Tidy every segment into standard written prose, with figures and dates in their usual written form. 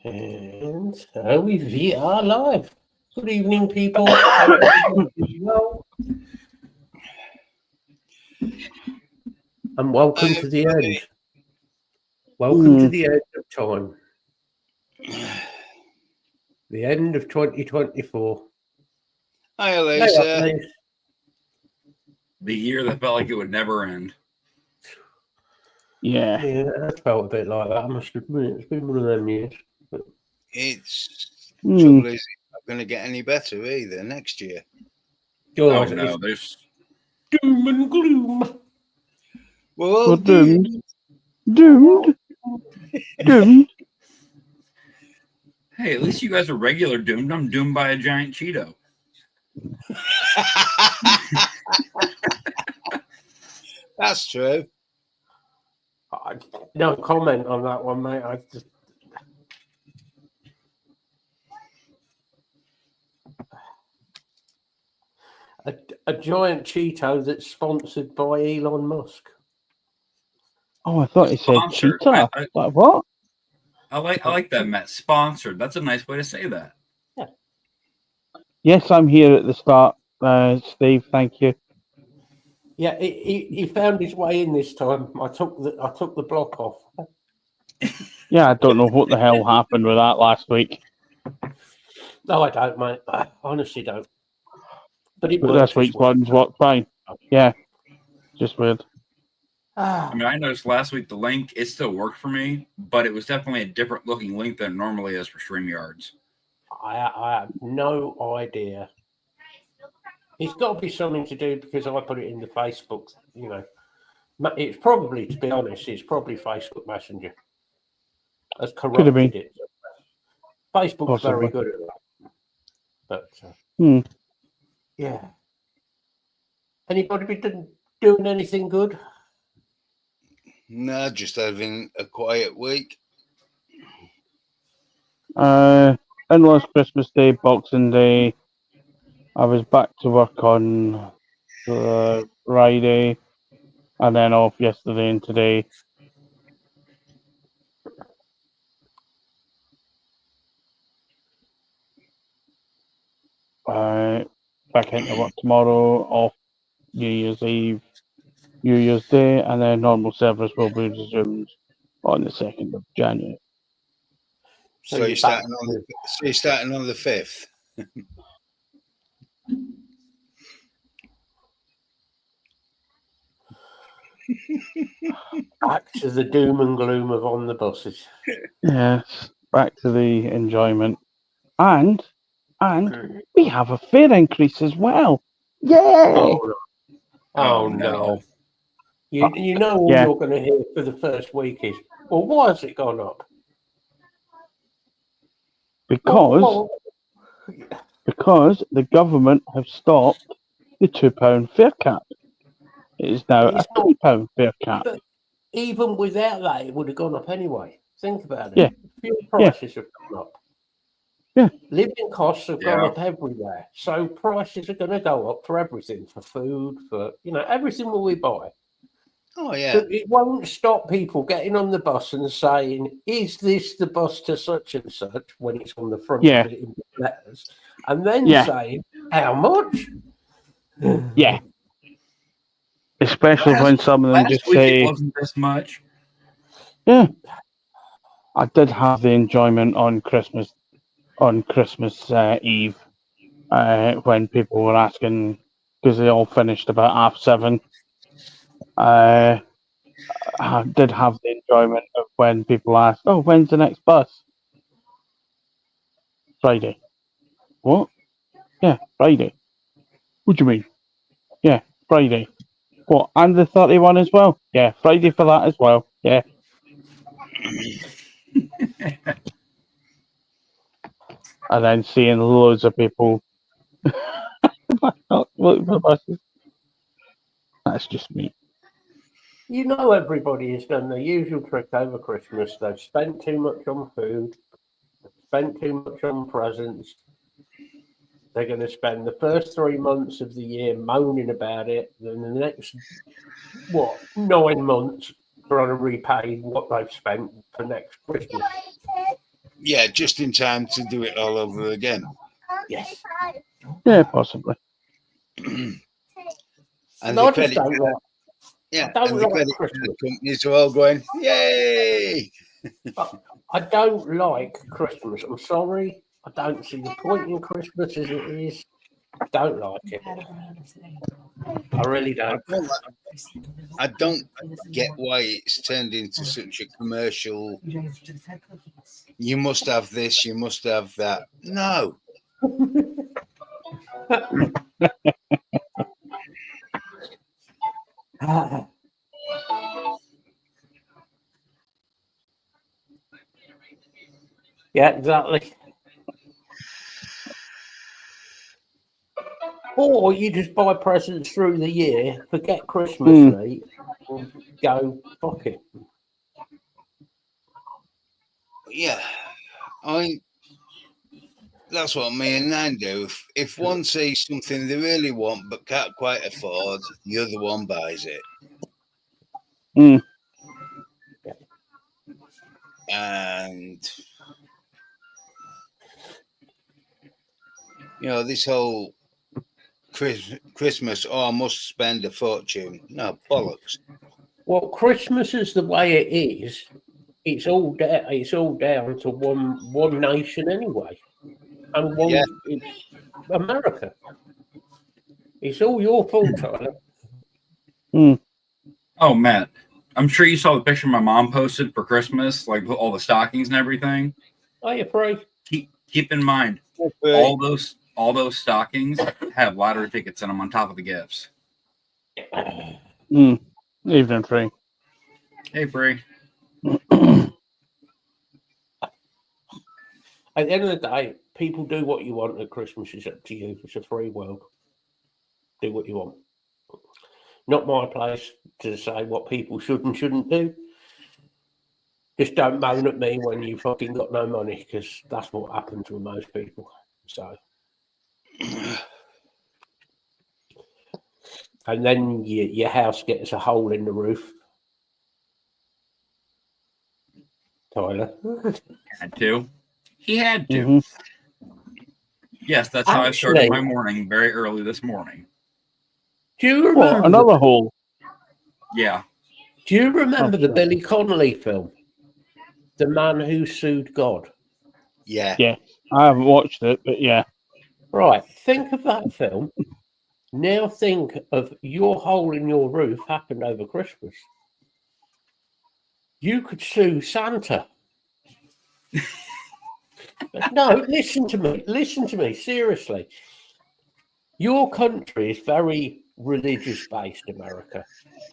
And we are live. Good evening, people. Hope everybody is well. And welcome to the end. Welcome to the end of time. The end of 2024. Hi, Lisa. The year that felt like it would never end. Yeah, that felt a bit like that. I must admit, it's been one of them years. But... It's trouble is it's not going to get any better either next year. Oh no, there's doom and gloom. Well, doomed. Hey, at least you guys are regular doomed. I'm doomed by a giant Cheeto. That's true. No comment on that one, mate. I just... a giant Cheeto that's sponsored by Elon Musk. Oh, I thought he said Sponsored. cheetah. What? I like that, Matt. Sponsored. That's a nice way to say that. Yeah. Yes, I'm here at the start, Steve. Thank you. Yeah, he found his way in this time. I took the block off. Yeah, I don't know what the hell happened with that last week. No, I don't, mate. I honestly don't. But this week's one's worked fine. Yeah, just weird. I mean, I noticed last week the link, it still worked for me, but it was definitely a different looking link than it normally is for StreamYards. I have no idea. It's got to be something to do because I put it in the Facebook, you know. It's probably, to be honest, it's probably Facebook Messenger. Has corrupted it. Facebook's very good at that. But, yeah. Anybody been doing anything good? No, just having a quiet week. Endless Christmas Day, Boxing Day. I was back to work on Friday, and then off yesterday and today. Back into work tomorrow, off New Year's Eve, New Year's Day, and then normal service will be resumed on the 2nd of January. So you're starting on the 5th. Back to the doom and gloom of on the buses. Yes, back to the enjoyment. And we have a fare increase as well. Yay! Oh no. You know all you're going to hear for the first week is, well, why has it gone up? Because the government have stopped the £2 fare cap. It is now a £3 fare cap. But even without that, it would have gone up anyway. Think about it. Yeah. Fuel prices have gone up. Yeah. Living costs have gone up everywhere. So prices are going to go up for everything, for food, for, everything that we buy. Oh, yeah. But it won't stop people getting on the bus and saying, is this the bus to such and such, when it's on the front of it in letters, and then saying, how much? Yeah. Especially when some of them just say, it wasn't this much. Yeah. I did have the enjoyment on Christmas Eve, when people were asking, because they all finished about 7:30. I did have the enjoyment of when people asked, "Oh, when's the next bus?" Friday. What? Yeah, Friday. What do you mean? Yeah, Friday. What? And the 31 as well? Yeah, Friday for that as well. Yeah. And then seeing loads of people looking for buses. That's just me. Everybody has done the usual trick over Christmas. They've spent too much on food, spent too much on presents. They're going to spend the first 3 months of the year moaning about it. Then the next, 9 months trying to repay what they've spent for next Christmas. Yeah, just in time to do it all over again. Yes. Yeah, possibly. And No, the I just credit, don't like. yeah, I don't and the like credit Christmas. companies are all going, yay! I don't like Christmas. I'm sorry. I don't see the point in Christmas as it is. I don't like it. I really don't. I don't get why it's turned into such a commercial. You must have this, you must have that. No, Yeah, exactly. Or you just buy presents through the year, forget Christmas, mate, and go, fuck it. yeah, that's what me and Nan do. If one sees something they really want but can't quite afford, the other one buys it. Mm. And this whole Christmas, I must spend a fortune. No, bollocks. Well, Christmas is the way it is. It's all down to one nation anyway, and one it's America. It's all your fault, Tyler. Oh, Matt, I'm sure you saw the picture my mom posted for Christmas, like all the stockings and everything. Are you free? Keep in mind, all those stockings have lottery tickets in them on top of the gifts. Evening free. Hey, Bree. At the end of the day, people do what you want at Christmas. It's up to you. It's a free world. Do what you want. Not my place to say what people should and shouldn't do. Just don't moan at me when you fucking got no money, because that's what happens with most people. So, and then your house gets a hole in the roof. Tyler. Had to. He had to. Mhm. Yes, that's how I started my morning very early this morning. Do you remember another hole? Yeah. Do you remember the sure. Billy Connolly film, The Man Who Sued God? Yeah. Yeah, I haven't watched it, but yeah. Right. Think of that film. Now think of your hole in your roof happened over Christmas. You could sue Santa. No, listen to me. Listen to me. Seriously. Your country is very religious based, America.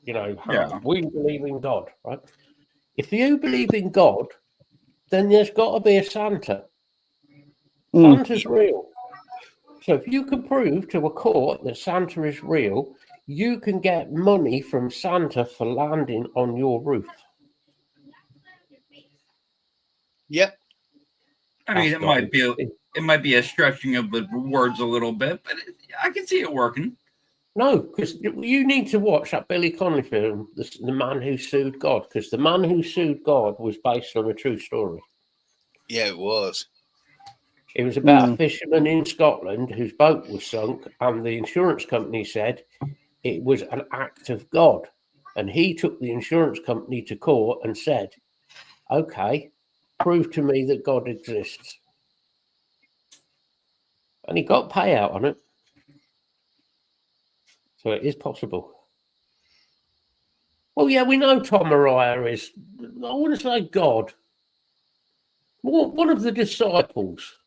Yeah. We believe in God, right? If you believe in God, then there's got to be a Santa. Santa's real. So if you can prove to a court that Santa is real, you can get money from Santa for landing on your roof. Yep. I mean, it might be a stretching of the words a little bit, but I can see it working. No, because you need to watch that Billy Connolly film, The Man Who Sued God, because The Man Who Sued God was based on a true story. Yeah, it was. It was about a fisherman in Scotland whose boat was sunk, and the insurance company said it was an act of God. And he took the insurance company to court and said, okay, prove to me that God exists. And he got payout on it. So it is possible. Well, yeah, we know Tom Araya is, I want to say God. One of the disciples.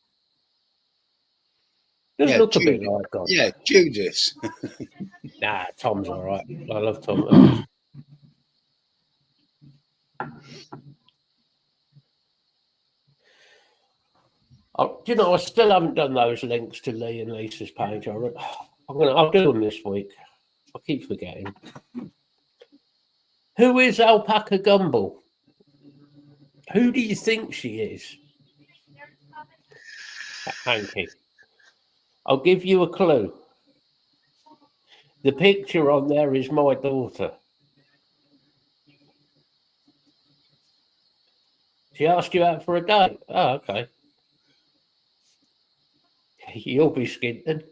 Does look Judas. a bit like God. Yeah, Judas. Nah, Tom's all right. I love Tom. I still haven't done those links to Lee and Lisa's page. I'll do them this week. I keep forgetting. Who is Alpaca Gumball? Who do you think she is? Hanky. I'll give you a clue. The picture on there is my daughter. She asked you out for a date. Oh, okay. You'll be skint then.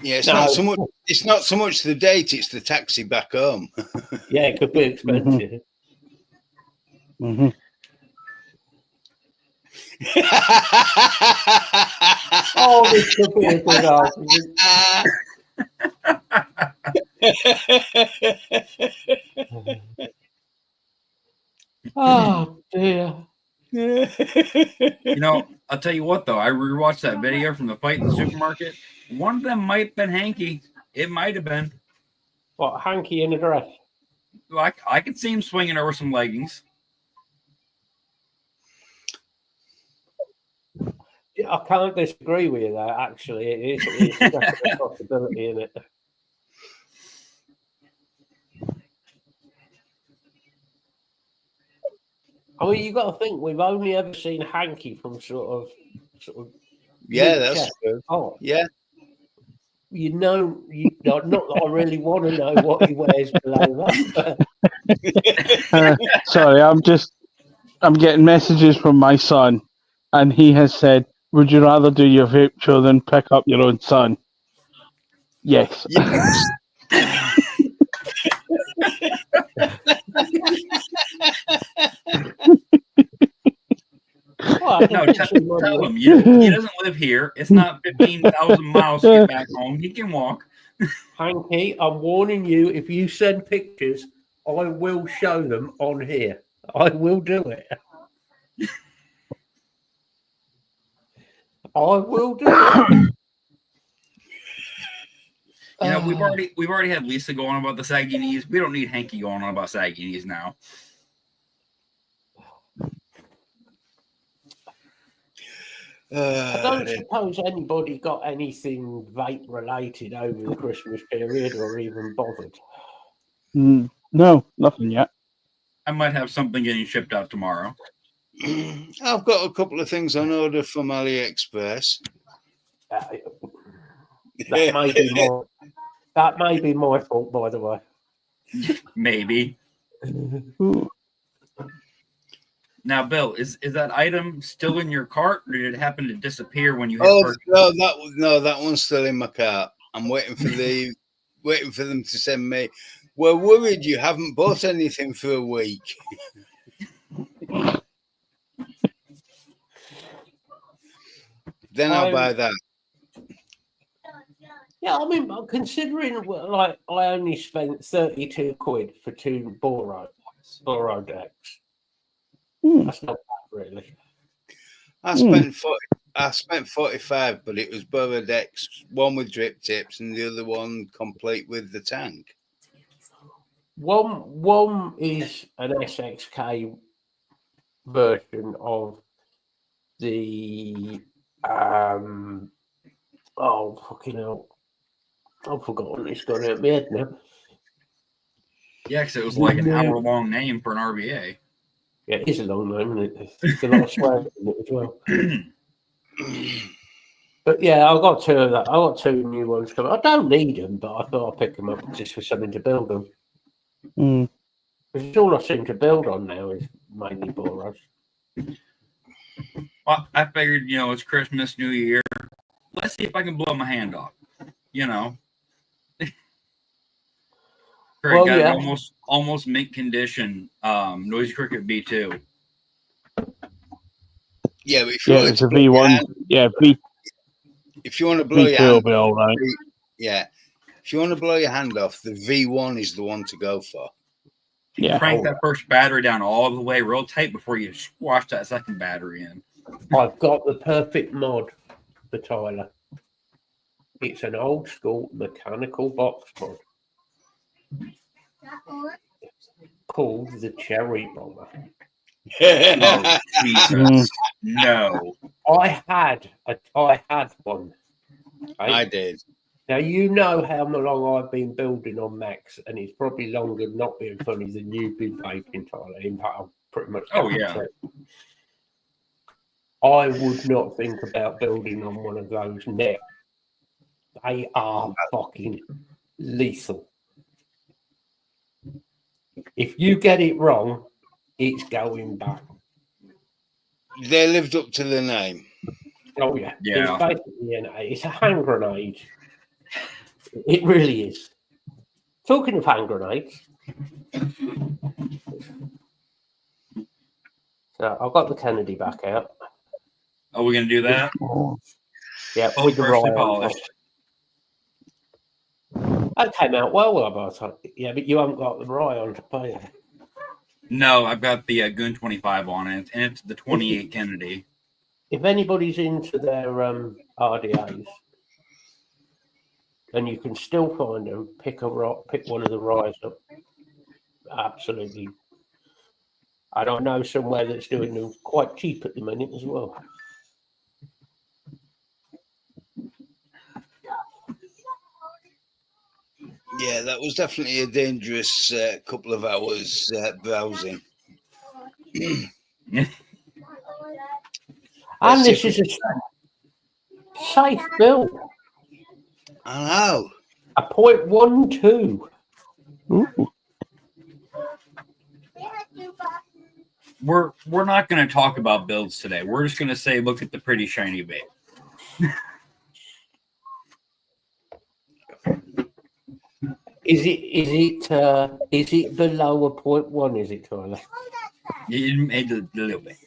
Yeah, it's No. not so much. It's not so much the date; it's the taxi back home. Yeah, it could be expensive. Mm-hmm. Oh, this could be a good argument. Oh dear. You know, I'll tell you what though. I rewatched that video from the fight in the supermarket. One of them might have been Hanky. It might have been. What, hanky in a dress? I could see him swinging over some leggings. I can't disagree with you there, actually. It's definitely a possibility, isn't it? I mean, you've got to think, we've only ever seen Hanky from sort of Yeah, mid that's chest true. on. Yeah. You know, not that I really want to know what he wears below that. Sorry, I'm getting messages from my son, and he has said, "Would you rather do your vape show than pick up your own son?" Yes. Yes. Well, No, tell him he doesn't live here. It's not 15,000 miles to get back home. He can walk. Hanky, I'm warning you, if you send pictures, I will show them on here. I will do it. I will do it. You know, we've already had Lisa going on about the saggy knees. We don't need Hanky going on about saggy knees now. I don't suppose anybody got anything vape related over the Christmas period or even bothered. No, nothing yet. I might have something getting shipped out tomorrow. I've got a couple of things on order from AliExpress. That may be my fault, by the way. Maybe. Ooh. Now, Bill, is that item still in your cart, or did it happen to disappear when you hit Oh purchase? no, that one's still in my cart. I'm waiting for them to send me. We're worried you haven't bought anything for a week. Then I'll buy that. Yeah, I mean, considering like I only spent 32 quid for 2 Boro decks. That's not bad, really. I spent 45, but it was Boro decks, one with drip tips and the other one complete with the tank. One is an SXK version of the oh fucking hell. I've forgotten, it's gone out of my head now. Yeah, because it was like an hour-long name for an RBA. Yeah, it is a long name, isn't it? It's a lot of swearing in it as well. But yeah, I got 2 of that. I got 2 new ones coming. I don't need them, but I thought I'd pick them up just for something to build them. Because all I seem to build on now is mainly Boros. Well, I figured, it's Christmas, New Year. Let's see if I can blow my hand off. Craig got an almost mint condition Noisy Cricket V2. Yeah, but if it's a V1. If you want to blow V2 your hand, will be all right. Yeah, if you want to blow your hand off, the V1 is the one to go for. You crank that first battery down all the way real tight before you squash that second battery in. I've got the perfect mod for Tyler. It's an old school mechanical box mod called the Cherry Bomber. Oh, Jesus. No. I had one. I did. Now, you know how long I've been building on Max, and it's probably longer not being funny than you've been vaping, Tyler. In fact, I'm pretty much. Oh, yeah. I would not think about building on one of those now. They are fucking lethal. If you get it wrong, it's going back. They lived up to the name. Oh yeah, Yeah. It's basically it's a hand grenade. It really is. Talking of hand grenades, so I've got the Kennedy back out. Are we gonna do that? Yeah, Oh, with the freshly rye on top. polished. That came out well, about time. Yeah, but you haven't got the rye on to pay. No, I've got the Goon 25 on it, and it's the 28 Kennedy. If anybody's into their RDAs, and you can still find them, pick one of the ryes up. Absolutely. I don't know somewhere that's doing them quite cheap at the minute as well. Yeah, that was definitely a dangerous couple of hours browsing. And this is a safe build. I know. A 0.12. Ooh. We're not going to talk about builds today. We're just going to say, look at the pretty shiny bait. Is it below a 0.1? Is it, Tyler? It made a little bit.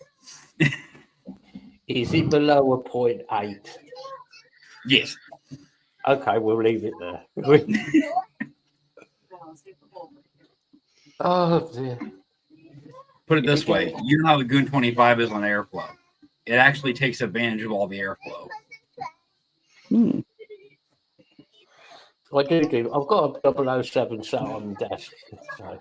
Is it below a 0.8? Yes. Okay, we'll leave it there. Oh dear. Put it this way: you know how the Goon 25 is on airflow. It actually takes advantage of all the airflow. Hmm. I do. I've got a 007 sat on the desk. So.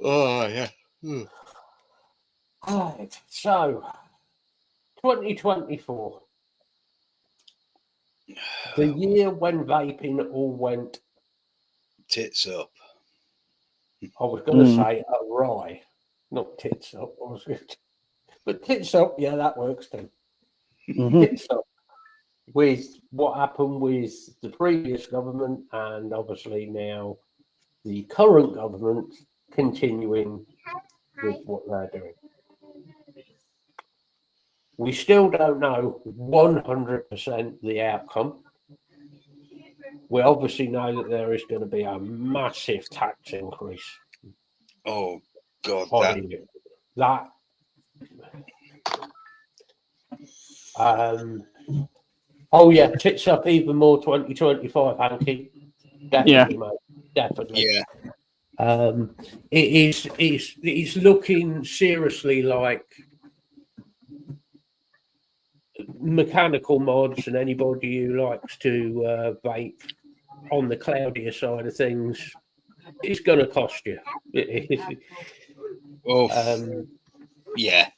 Oh, yeah. Right. So, 2024. The year when vaping all went, Tits up. I was going to say awry, not tits up. But tits up, yeah, that works too. Mhm. Tits up with what happened with the previous government and obviously now the current government continuing with what they're doing. We still don't know 100% the outcome. We obviously know that there is going to be a massive tax increase. Oh, God. That oh yeah, tits up even more 2025, Hanky. Definitely, mate. Definitely. Yeah. It's looking seriously like mechanical mods and anybody who likes to vape on the cloudier side of things, it's going to cost you. Yeah.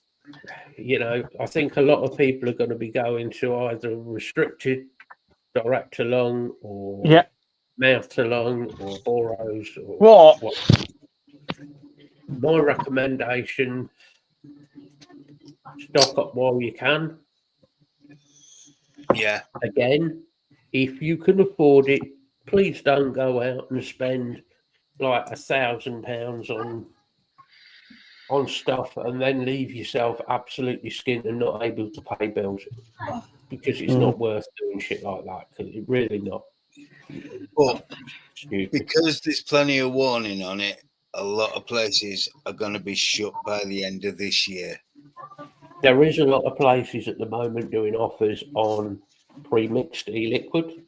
You know, I think a lot of people are going to be going to either restricted direct to lung or mouth to lung or boros or what. My recommendation: stock up while you can. Yeah. Again, if you can afford it, please don't go out and spend like £1,000 on stuff and then leave yourself absolutely skinned and not able to pay bills, because it's not worth doing shit like that. Because it's really not. But stupid. Because there's plenty of warning on it, a lot of places are going to be shut by the end of this year. There is a lot of places at the moment doing offers on pre-mixed e-liquid,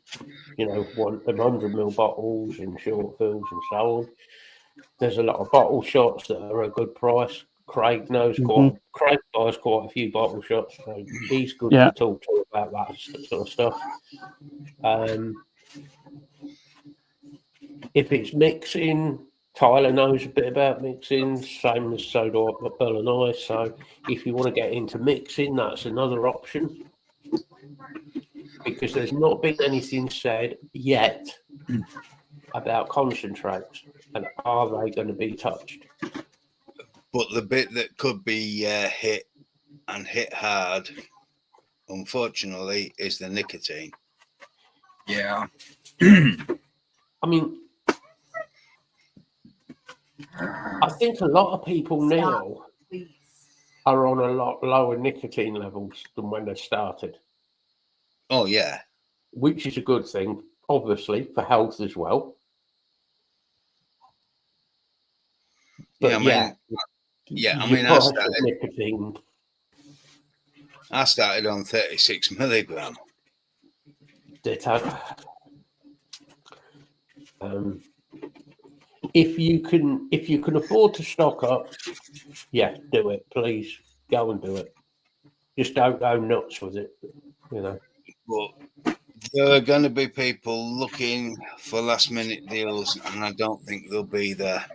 you know, 100ml bottles in short fills and so on. There's a lot of bottle shots that are a good price. Craig knows Craig buys quite a few bottle shots, so he's good to talk to about that sort of stuff. If it's mixing, Tyler knows a bit about mixing, same as so do Bill and I. So if you want to get into mixing, that's another option. Because there's not been anything said yet about concentrates, and are they going to be touched? But the bit that could be hit and hit hard, unfortunately, is the nicotine. Yeah. I mean, I think a lot of people now are on a lot lower nicotine levels than when they started, Oh, yeah. which is a good thing, obviously, for health as well. But I mean, your price of nicotine. I started on 36 milligram. Ditto. If you can afford to stock up, yeah, do it. Please go and do it. Just don't go nuts with it. You know. But there are going to be people looking for last minute deals, and I don't think they'll be there.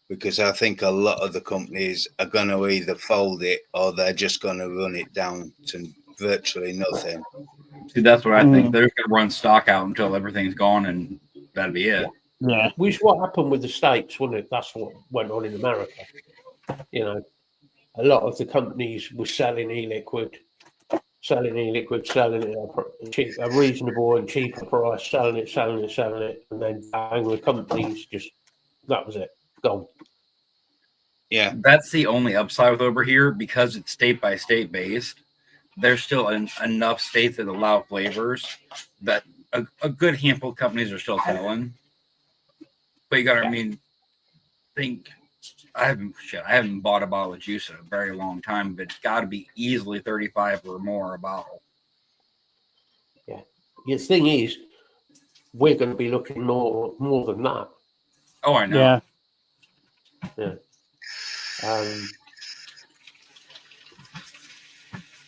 Because I think a lot of the companies are going to either fold it or they're just going to run it down to virtually nothing. See, that's what I think. They're going to run stock out until everything's gone, and that'll be it. Yeah. Which is what happened with the States, wasn't it? That's what went on in America. You know, a lot of the companies were selling e-liquid, selling it at a reasonable and cheaper price, selling it, and then the companies just, that was it, gone. Yeah. That's the only upside with over here, because it's state by state based. There's still enough states that allow flavors that a good handful of companies are still selling. But you got to, I mean, think I haven't bought a bottle of juice in a very long time, but it's got to be easily 35 or more a bottle. Yeah. The thing is, we're going to be looking more than that. Oh, I know. Yeah.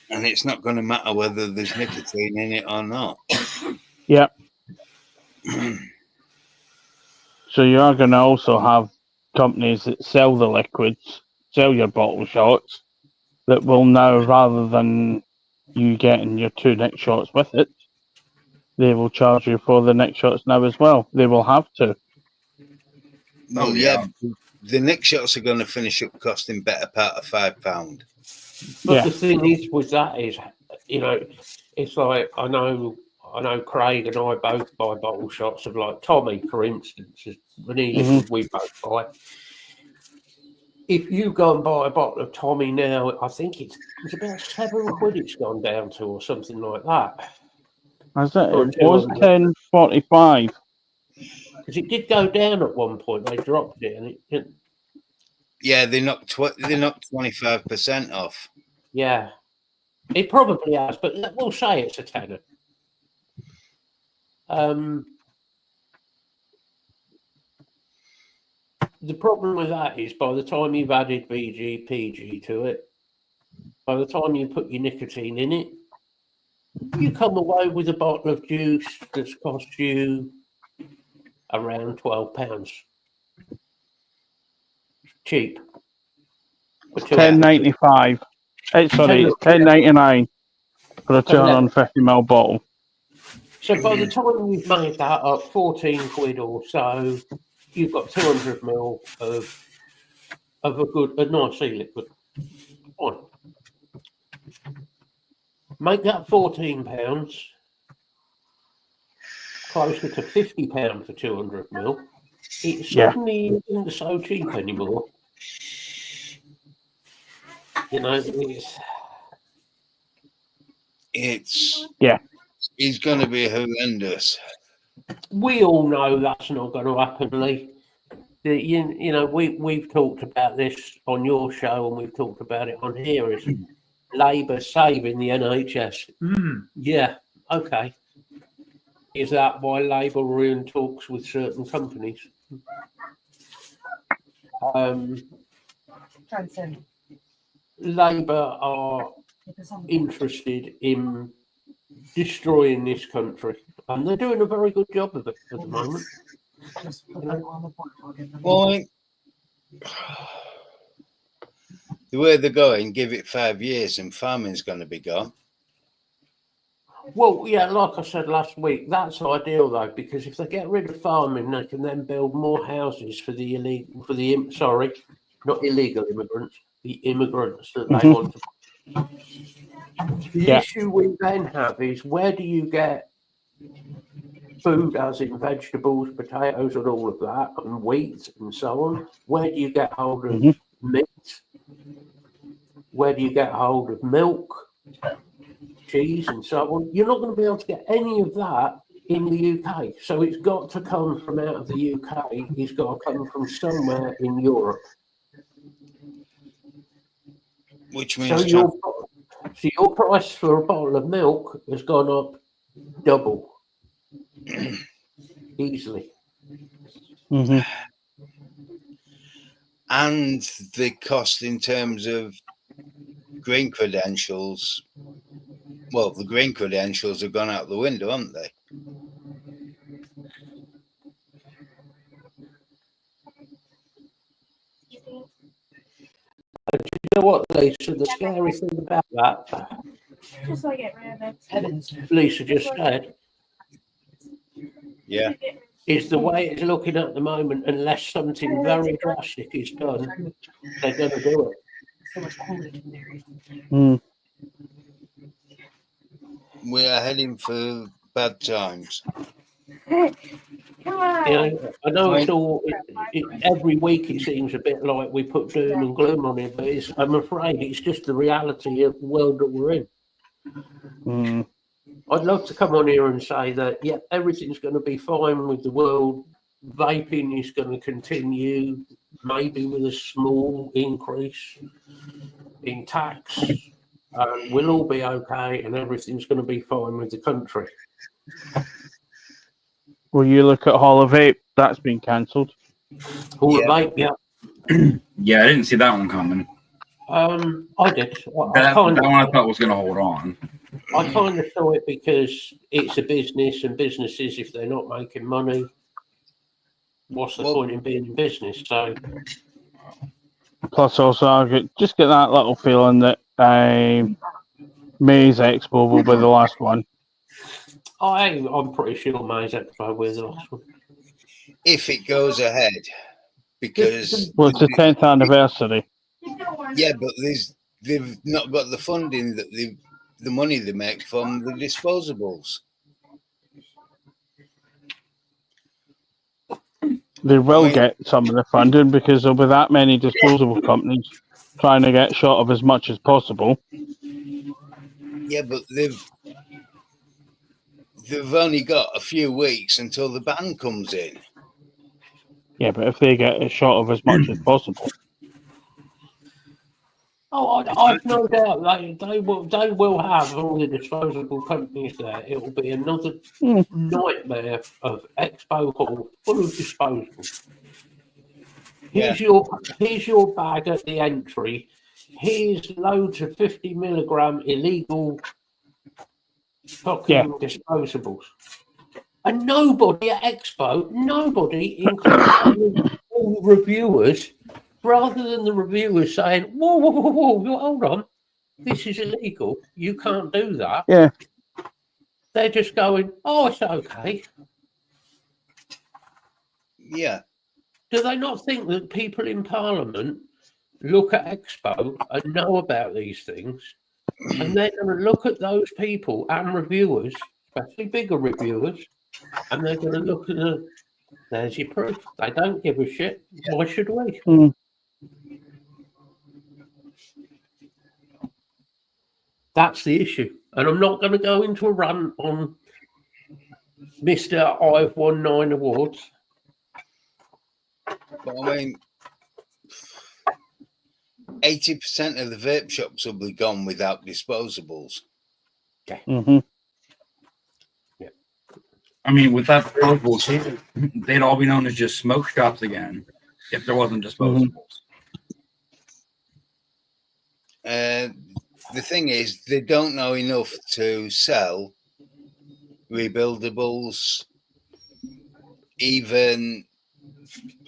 And it's not going to matter whether there's nicotine in it or not. Yeah. So you are going to also have companies that sell the liquids, sell your bottle shots, that will now, rather than you getting your 2 next shots with it, they will charge you for the next shots now as well. They will have to. Well, the next shots are going to finish up costing better part of £5. But the thing is with that is, you know, it's like I know Craig and I both buy bottle shots of, like, Tommy, for instance, is an e-liquid we both buy. If you go and buy a bottle of Tommy now, I think it's about £7 it's gone down to, or something like that. Has it? It was $10.45. Because it did go down at one point. They dropped it, and it Yeah, they knocked 25% off. yeah, it probably has, but we'll say it's a tenner. The problem with that is, by the time you've added VG, to it, by the time you put your nicotine in it, you come away with a bottle of juice that's cost you around £12. Cheap. $10.95. It's $10.99 for a 250ml bottle. So by the time you've made that up, £14 or so, you've got 200ml of a nice e-liquid. On. Make that £14, closer to £50 for 200ml. It suddenly isn't so cheap anymore. You know, it's going to be horrendous. We all know that's not going to happen, Lee. You know, we've talked about this on your show, and we've talked about it on here. Is Labour saving the NHS? Yeah, okay. Is that why Labour were in talks with certain companies? Labour are interested in destroying this country, and they're doing a very good job of it at the moment. Well, the way they're going, give it 5 years and farming's going to be gone. Well, yeah, like I said last week, that's ideal though, because if they get rid of farming, they can then build more houses for the not illegal immigrants, the immigrants that they Mhm. want to. The Yeah. issue we then have is where do you get food, as in vegetables, potatoes, and all of that, and wheat and so on? Where do you get hold of Mhm. meat? Where do you get hold of milk, cheese, and so on? You're not going to be able to get any of that in the UK. So it's got to come from out of the UK. It's got to come from somewhere in Europe. Which So means your price for a bottle of milk has gone up double, easily. Hmm. and the cost in terms of green credentials. Well, the green credentials have gone out the window, haven't they? You know what, Lisa? The scary thing about that, Just so I get rid of it. Lisa just said, Yeah. is the way it's looking at the moment, unless something very drastic is done, they're going to do it. So much quality in there. Mm. We are heading for bad times. Come You on. know, I know it's all, every week it seems a bit like we put doom and gloom on it, but I'm afraid it's just the reality of the world that we're in. Mm. I'd love to come on here and say that, yeah, everything's going to be fine with the world. Vaping is going to continue, maybe with a small increase in tax. We'll all be okay, and everything's going to be fine with the country. Will you look at Hall of Vape? That's been cancelled. All Yeah. vape, yeah. Yeah, I didn't see that one coming. I did. That one I thought was going to hold on. I kind of saw it because it's a business, and businesses, if they're not making money, what's the point in being in business? So, Plus, also, I just get that little feeling that May's Expo will be the last one. I'm pretty sure May's Expo was the last one. If it goes ahead, because Well, it's the 10th anniversary. yeah, but they've not got the funding that the money they make from the disposables. They will I mean- get some of the funding because there'll be that many disposable companies trying to get shot of as much as possible. Yeah, but they've only got a few weeks until the ban comes in. Yeah, but if they get a shot of as much as possible. Oh, I've no doubt they will have all the disposable companies there. It will be another nightmare of Expo Hall full of disposables. Here's your bag at the entry. Here's loads of 50 milligram illegal fucking disposables. And nobody at Expo, including all reviewers, rather than the reviewers saying, whoa, hold on, this is illegal, you can't do that. Yeah. They're just going, oh, it's okay. Yeah. Do they not think that people in Parliament look at Expo and know about these things? And they're going to look at those people and reviewers, especially bigger reviewers, and they're going to look at there's your proof. They don't give a shit. Why should we? Mm. That's the issue. And I'm not going to go into a rant on Mr. I've won 9 awards. But I mean, 80% of the vape shops will be gone without disposables. Mm-hmm. I mean, with that disposables, they'd all be known as just smoke shops again if there wasn't disposables. The thing is, they don't know enough to sell rebuildables, even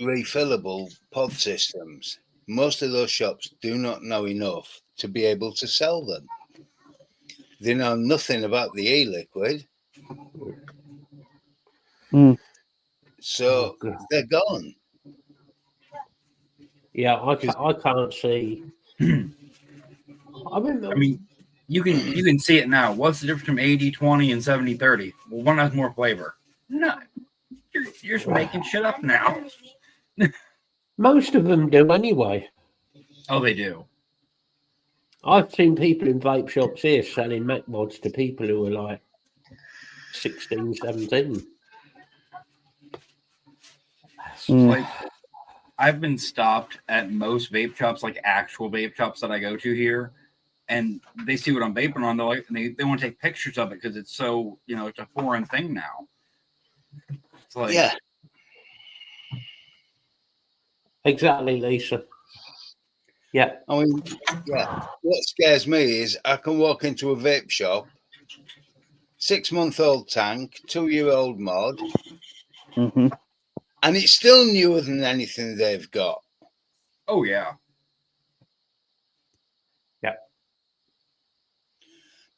refillable pod systems. Most of those shops do not know enough to be able to sell them. They know nothing about the e-liquid. So they're gone. Yeah, I can't see. I mean, you can see it now. What's the difference between 80-20 and 70-30? Well, one has more flavor. No, you're just making shit up now. most of them do anyway. Oh, they do. I've seen people in vape shops here selling Mac mods to people who are like 16, 17. Like, I've been stopped at most vape shops, like actual vape shops that I go to here, and they see what I'm vaping on. They're like, and they want to take pictures of it because it's so, it's a foreign thing now. It's like, Yeah. Exactly, Lisa. Yeah. I mean, yeah. What scares me is I can walk into a vape shop, 6-month-old tank, 2-year-old mod, Mm-hmm. and it's still newer than anything they've got. oh yeah,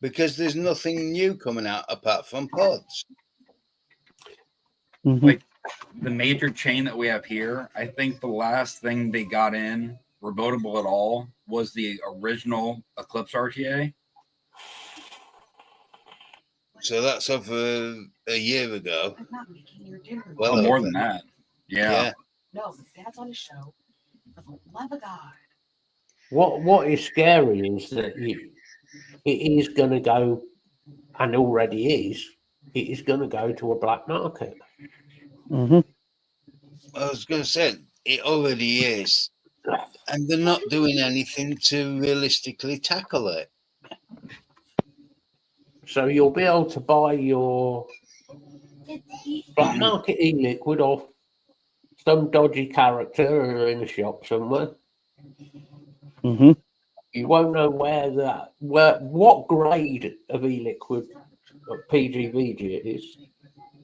Because there's nothing new coming out apart from pods. Mm-hmm. like the major chain that we have here. I think the last thing they got in revotable at all was the original Eclipse RTA. So that's over a year ago. I'm not making your dinner. Well, Oh, more over. than that. Yeah. Yeah. No, Dad's on a show. For the love of God. What is scary is that it is going to go, and already is, it is going to go to a black market. Mm-hmm. I was going to say, it already is. And they're not doing anything to realistically tackle it. So you'll be able to buy your black market e-liquid off some dodgy character in a shop somewhere. Mm-hmm. You won't know what grade of e-liquid PGVG it is.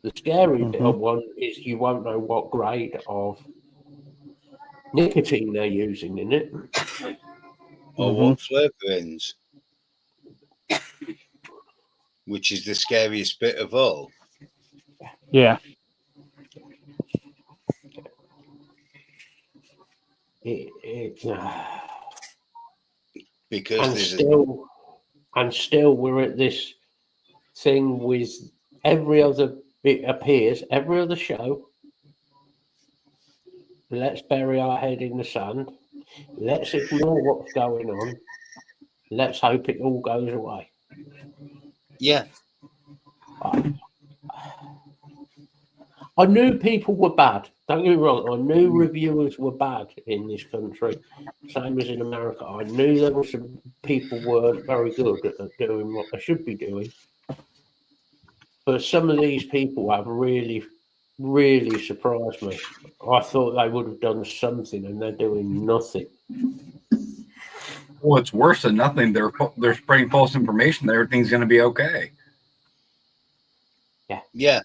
The scary one is you won't know what grade of nicotine they're using in it. Or what flavourings. Which is the scariest bit of all. Yeah. Because and still we're at this thing with it appears every other show. Let's bury our head in the sand. Let's ignore what's going on. Let's hope it all goes away. Yeah. I knew people were bad. Don't get me wrong. I knew reviewers were bad in this country, same as in America. I knew there were some people weren't very good at doing what they should be doing. But some of these people have really, really surprised me. I thought they would have done something, and they're doing nothing. Well, it's worse than nothing. They're spreading false information that everything's going to be okay. Yeah.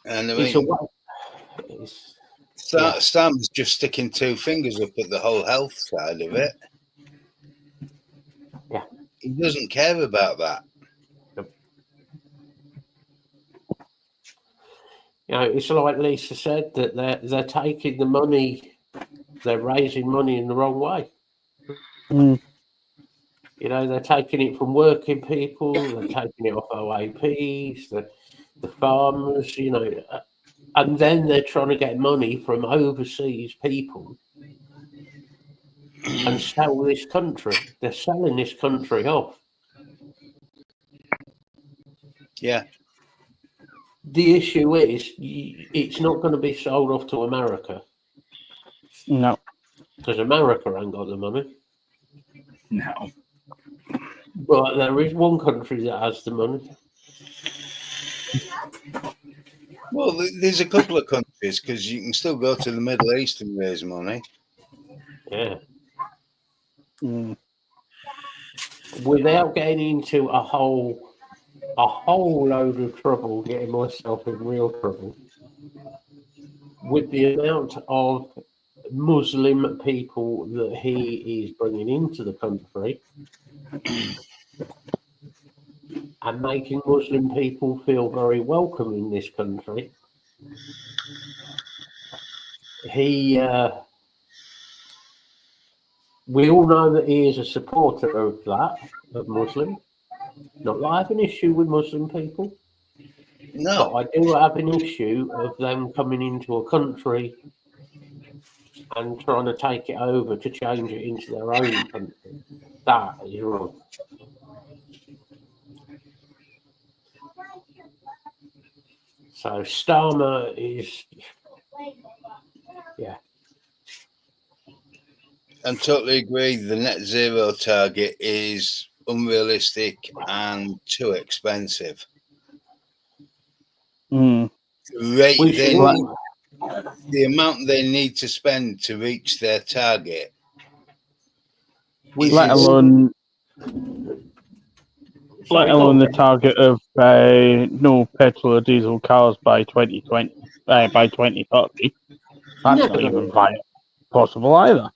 And I mean, Sam's just sticking 2 fingers up at the whole health side of it. Yeah. He doesn't care about that. It's like Lisa said, that they're taking the money, they're raising money in the wrong way. Mm. They're taking it from working people, they're taking it off OAPs, the farmers, and then they're trying to get money from overseas people and sell this country. They're selling this country off. Yeah. The issue is it's not going to be sold off to America. No. Because America ain't got the money. No. But there is one country that has the money. Well, there's a couple of countries, because you can still go to the Middle East and raise money. Yeah. Mm. Without getting into a whole load of trouble, getting myself in real trouble, with the amount of Muslim people that he is bringing into the country and making Muslim people feel very welcome in this country, he, we all know that he is a supporter of that, of Muslim. Not that I have an issue with Muslim people, but No, I do have an issue of them coming into a country and trying to take it over to change it into their own country. That is wrong. So Starmer is, yeah. I totally agree. The net zero target is unrealistic and too expensive. Mm. The rate We they should Right. need, the amount they need to spend to reach their target. we Let should Let Sorry, go alone on, the Ben. target of no petrol or diesel cars by 2020, by 2030. That's Never not gonna even possible either.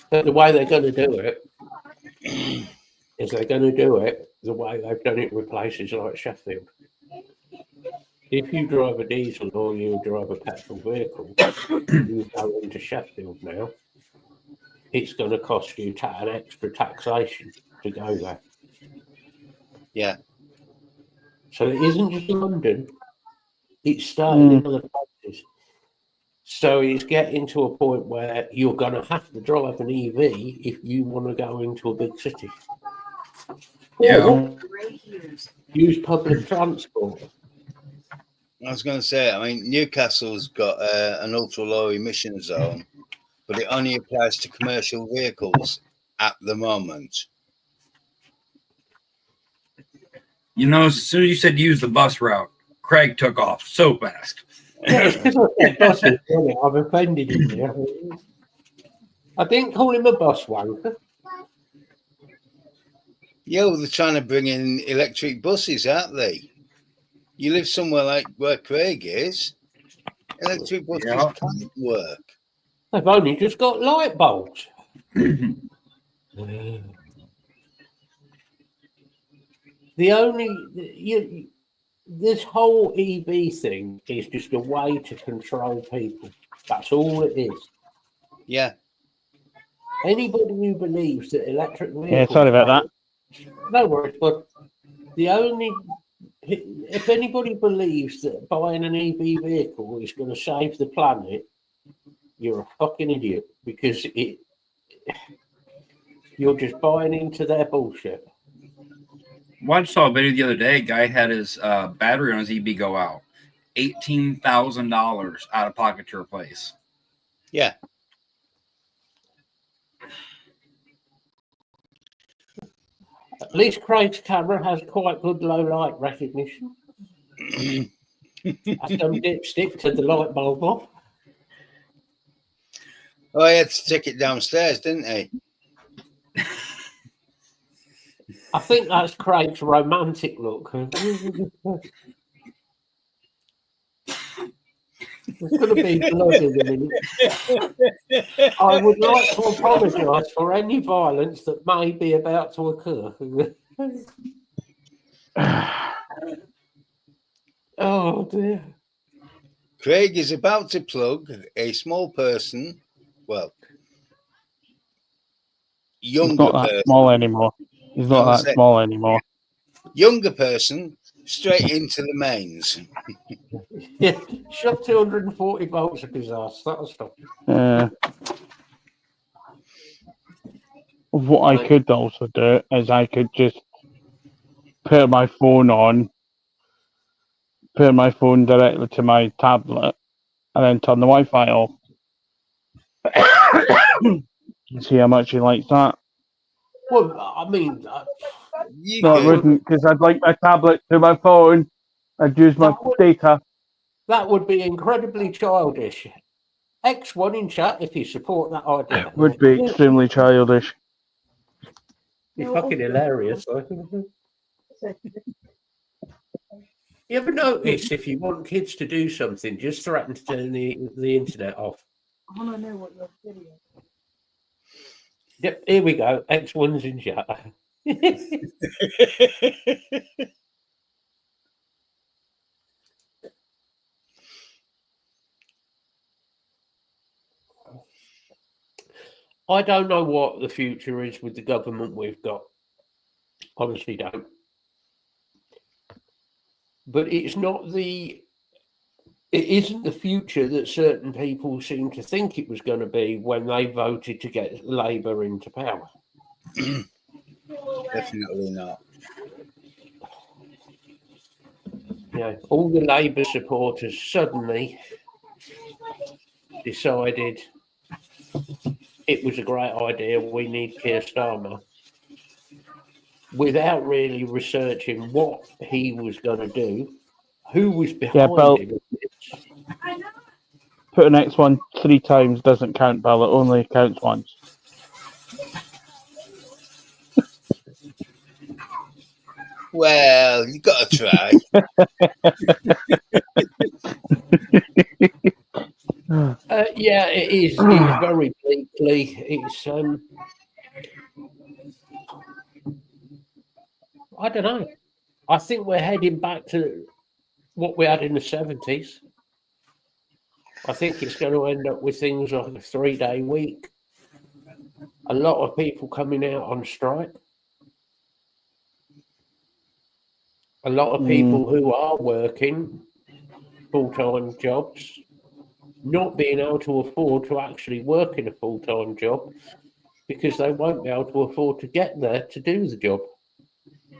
But the way they're going to do it is they're going to do it the way they've done it with places like Sheffield. If you drive a diesel or you drive a petrol vehicle, you go into Sheffield now, it's going to cost you an extra taxation to go there. Yeah. So it isn't just London, it's starting in other places. So it's getting to a point where you're going to have to drive an EV if you want to go into a big city. Yeah. Or use public transport. I was going to say, I mean, Newcastle's got an ultra low emission zone, but it only applies to commercial vehicles at the moment. You know, as soon as you said use the bus route, Craig took off so fast. Yeah, it's because I said buses, wasn't it? I've offended him there. I didn't call him a bus wanker. Yeah, well, they're trying to bring in electric buses, aren't they? You live somewhere like where Craig is, electric buses Yeah. can't work. They've only just got light bulbs. This whole EV thing is just a way to control people. That's all it is. Yeah. Anybody who believes that electric vehicles... Yeah, sorry about that. No worries, but if anybody believes that buying an EV vehicle is going to save the planet, you're a fucking idiot, because you're just buying into their bullshit. Well, I saw a video the other day. A guy had his battery on his EV go out. $18,000 out of pocket to replace. Yeah. At least Craig's camera has quite good low light recognition. That's some dipstick to the light bulb off. Oh, he had to take it downstairs, didn't he? I think that's Craig's romantic look. There's going to be blood in a minute. I would like to apologise for any violence that may be about to occur. Oh dear. Craig is about to plug a small person, well, He's younger not that person, small anymore. He's not I was that saying- small anymore. younger person straight into the mains. Yeah, shove 240 volts up his ass. That'll stop. What I could also do is I could just put my phone directly to my tablet, and then turn the Wi-Fi off. See how much he likes that. Well, I mean, You No, it could. wouldn't, because I'd like my tablet to my phone. I'd use my data. that would be incredibly childish. X1 in chat if you support that idea. It would be extremely childish. Be fucking hilarious. You ever notice if you want kids to do something, just threaten to turn the internet off? I want to know what your video. Yep, here we go. X1's in chat. I don't know what the future is with the government we've got. Honestly, don't. But it's not the. It isn't the future that certain people seem to think it was going to be when they voted to get Labour into power. Definitely not. You know, all the Labour supporters suddenly decided it was a great idea, we need Keir Starmer, without really researching what he was going to do, who was behind Bill. him. Put an X one 3 times doesn't count, Bill. It only counts once. Well, you got to try. Yeah, it is. It's very bleakly. It's I don't know. I think we're heading back to what we had in the 70s. I think it's going to end up with things like a 3-day week. A lot of people coming out on strike. A lot of people who are working full-time jobs not being able to afford to actually work in a full-time job because they won't be able to afford to get there to do the job.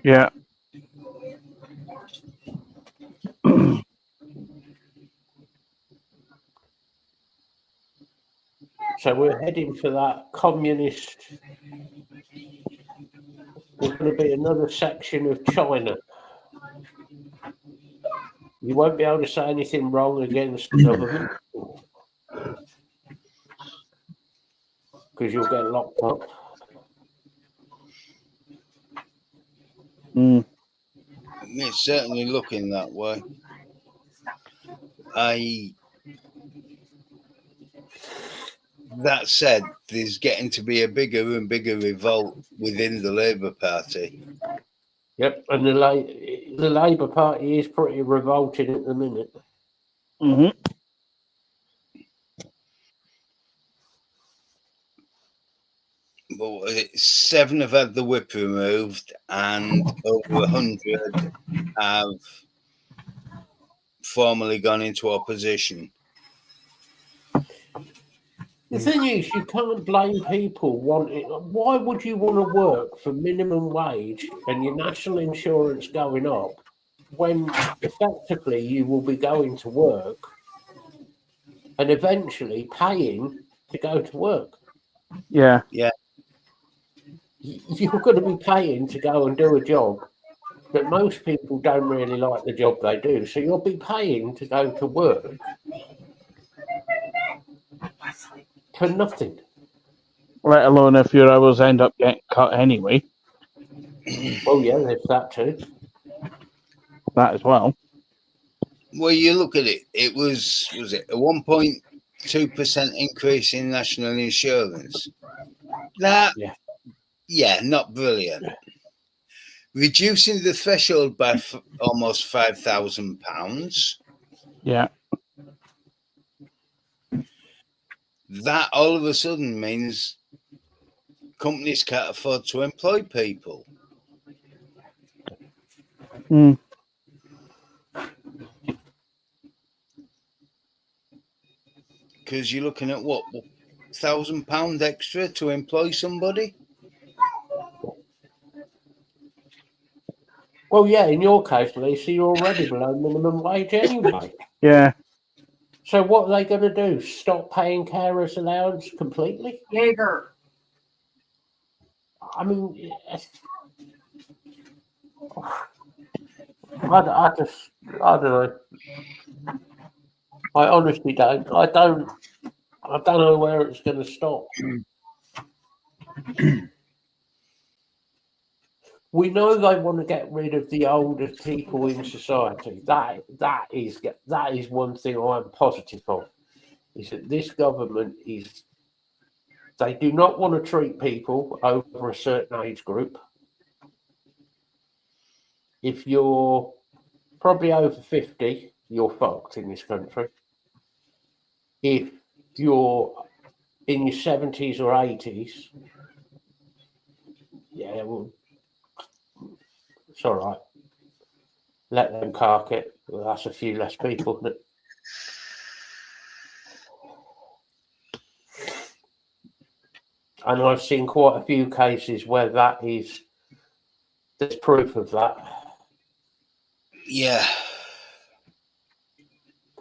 Yeah. So we're heading for that communist. There's going to be another section of China. You won't be able to say anything wrong against the government because you'll get locked up. It's certainly looking that way. That said, there's getting to be a bigger and bigger revolt within the Labour Party. Yep, and the Labour Party is pretty revolting at the minute. Mm-hmm. But 7 have had the whip removed, and over 100 have formally gone into opposition. The thing is, you can't blame people wanting. Why would you want to work for minimum wage and your national insurance going up when effectively you will be going to work and eventually paying to go to work? Yeah. You're going to be paying to go and do a job that most people don't really like the job they do. So you'll be paying to go to work for nothing. Let alone if your hours end up getting cut anyway. Well, yeah, there's that too. That as well. Well, you look at it, it was it a 1.2% increase in national insurance? That, yeah, not brilliant. Reducing the threshold by almost £5,000. Yeah. That all of a sudden means companies can't afford to employ people. Because you're looking at what, £1,000 extra to employ somebody? Well, yeah, in your case, Lisa, you're already below minimum wage anyway. Yeah. So what are they going to do? Stop paying carers allowance completely? Jaeger. I mean, I don't know. I honestly don't. I don't know where it's going to stop. We know they want to get rid of the oldest people in society. That is one thing I'm positive of. Is that this government they do not want to treat people over a certain age group. if you're probably over 50, you're fucked in this country. If you're in your 70s or 80s, yeah, well, it's all right. Let them cark it. Well, that's a few less people. Isn't it? And I've seen quite a few cases where there's proof of that. Yeah.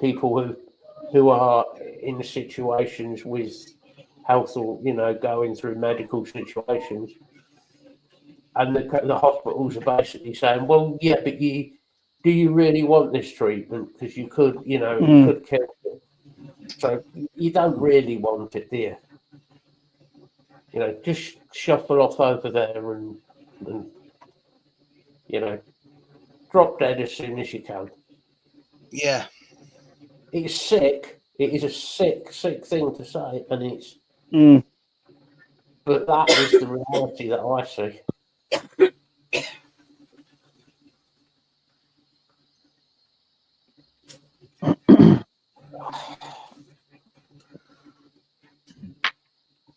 People who are in situations with health or, going through medical situations. And the hospitals are basically saying, well, yeah, but do you really want this treatment? Because you could, it could kill you. So you don't really want it, do you? Just shuffle off over there and drop dead as soon as you can. Yeah. It's sick. It is a sick thing to say, and but that is the reality that I see.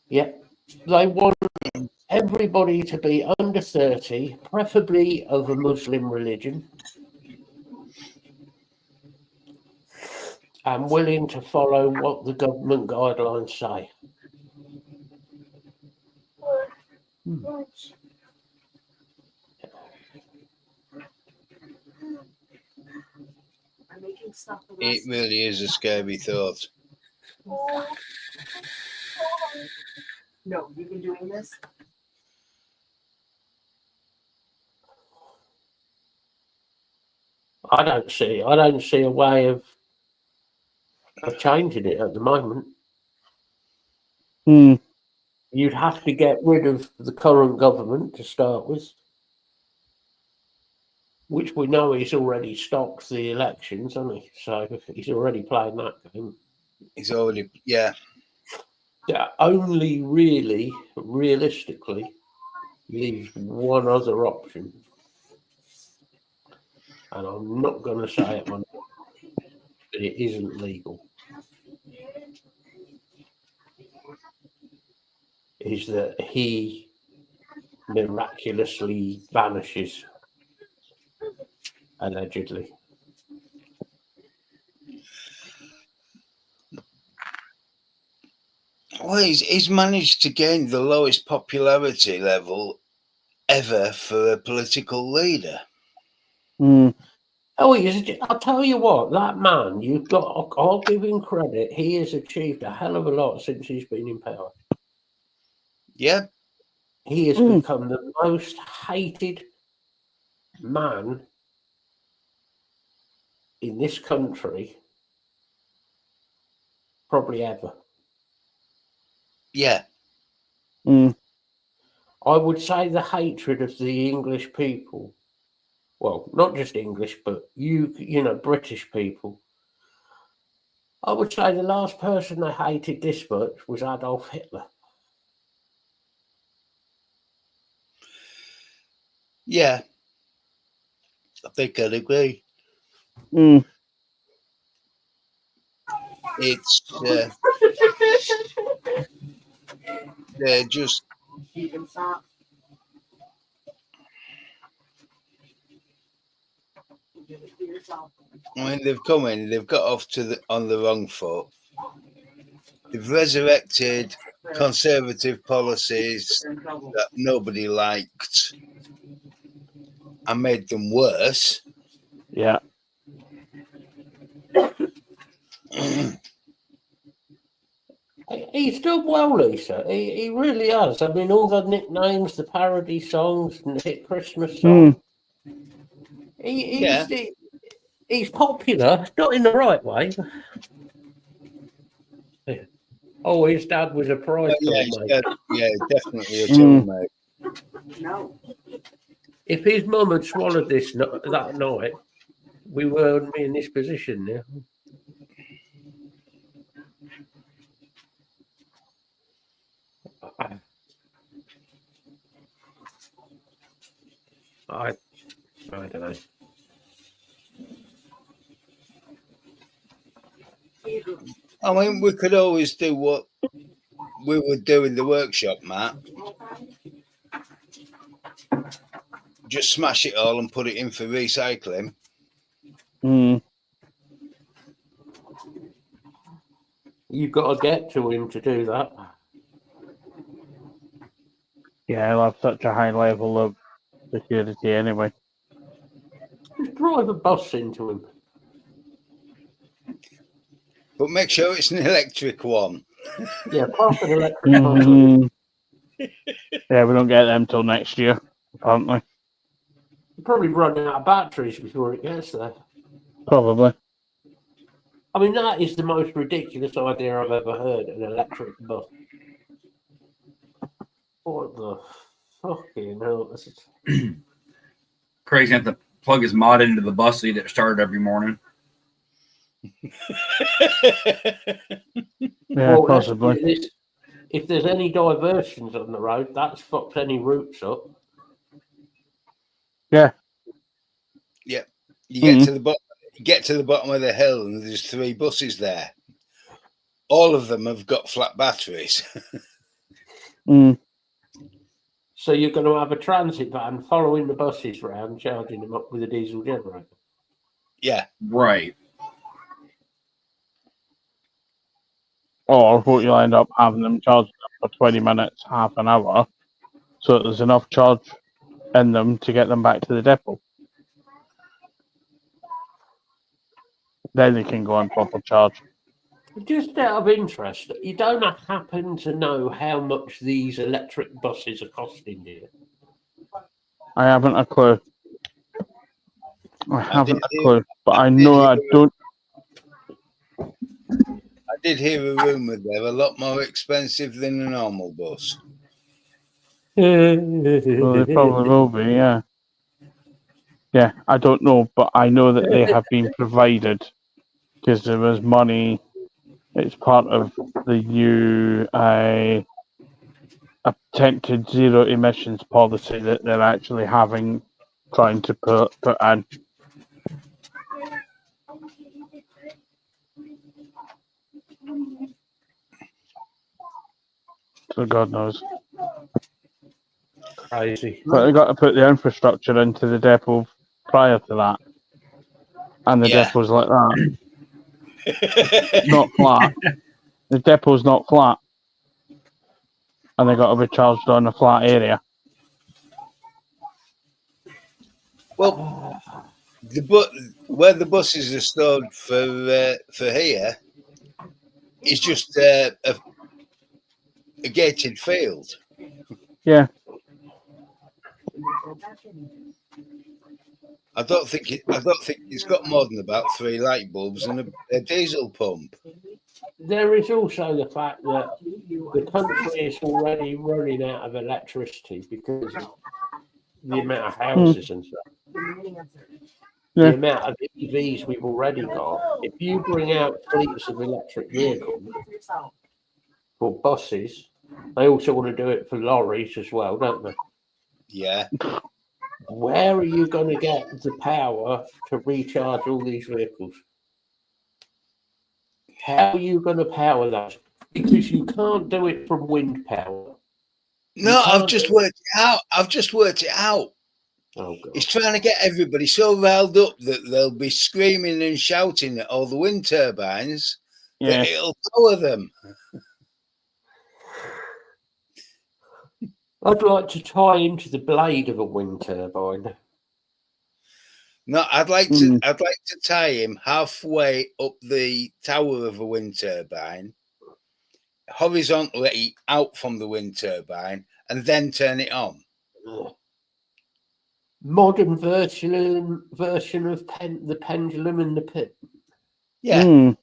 Yeah, they want everybody to be under 30, preferably of a Muslim religion, and willing to follow what the government guidelines say. I'm making stuff for It really is a scary thought. No, you've been doing this. I don't see a way of changing it at the moment. You'd have to get rid of the current government to start with, which we know he's already stopped the elections, hasn't he? So he's already playing that game. He's already, yeah. There only really, realistically, leaves one other option. And I'm not going to say it, but it isn't legal. Is that he miraculously vanishes, allegedly. Well, he's managed to gain the lowest popularity level ever for a political leader. Oh, I'll tell you what, that man, I'll give him credit. He has achieved a hell of a lot since he's been in power. Yeah. He has become the most hated man in this country, probably ever. Yeah. I would say the hatred of the English people, well, not just English, but British people. I would say the last person they hated this much was Adolf Hitler. Yeah. I think I'd agree. It's they're just You can stop. Give it to yourself. when they've come in, they've got off on the wrong foot. They've resurrected conservative policies that nobody liked and made them worse. Yeah. He's done well, Lisa. He really has. I mean, all the nicknames, the parody songs, and the hit Christmas song. He's popular, not in the right way. Oh, his dad was a prize troublemaker. Yeah, definitely a troublemaker. No. If his mum had swallowed this that night, we wouldn't be in this position now. I don't know. I mean, we could always do what we would do in the workshop, Matt. Just smash it all and put it in for recycling. Mm. You've got to get to him to do that. Yeah, he'll have such a high level of security anyway. Just drive a bus into him. But make sure it's an electric one. Yeah, park an electric bus. Mhm. Yeah, we don't get them till next year, apparently. You'll probably run out of batteries before it gets there. Probably. I mean, that is the most ridiculous idea I've ever heard, an electric bus. What the fucking hell? This is... Craig's going to have to plug his mod into the bus so he get started every morning. Yeah, Well, let's possibly. put it this- if there's any diversions on the road, that's fucked any routes up. You get Mhm. to the bottom. Get to the bottom of the hill, and there's 3 buses there. All of them have got flat batteries. Mm. So you're going to have a transit van following the buses round, charging them up with a diesel generator. Yeah, Right. Or what you'll end up having them charged for 20 minutes, half an hour, so that there's enough charge in them to get them back to the depot. Then they can go on proper charge. Just out of interest, you don't happen to know how much these electric buses are costing, do you? I haven't a clue. I haven't did a clue, but I know I don't. I did hear a rumour they're a lot more expensive than a normal bus. Well, they probably will be, yeah. Yeah, I don't know, but I know that they have been provided because there was money. It's part of the new attempted zero emissions policy that they're actually trying to put in. So God knows. Crazy. But they got to put the infrastructure into the depot prior to that. And the Yeah. depot's like that. It's not flat. The depot's not flat. And they got to be charged on a flat area. Well, where the buses are stored for here is just a gated field. Yeah. I don't think it's got more than about 3 light bulbs and a diesel pump. There is also the fact that the country is already running out of electricity because of the amount of houses and stuff. Yeah. The amount of EVs we've already got. If you bring out fleets of electric vehicles for buses, they also want to do it for lorries as well, don't they? Yeah. Where are you going to get the power to recharge all these vehicles? How are you going to power those? Because you can't do it from wind power. No, I've just worked it out. Oh, God. It's trying to get everybody so riled up that they'll be screaming and shouting at all the wind turbines Yeah. that it'll power them. I'd like to tie into the blade of a wind turbine. No, I'd like to tie him halfway up the tower of a wind turbine, horizontally out from the wind turbine, and then turn it on. Modern version of the pendulum and the pit. Yeah. Mm.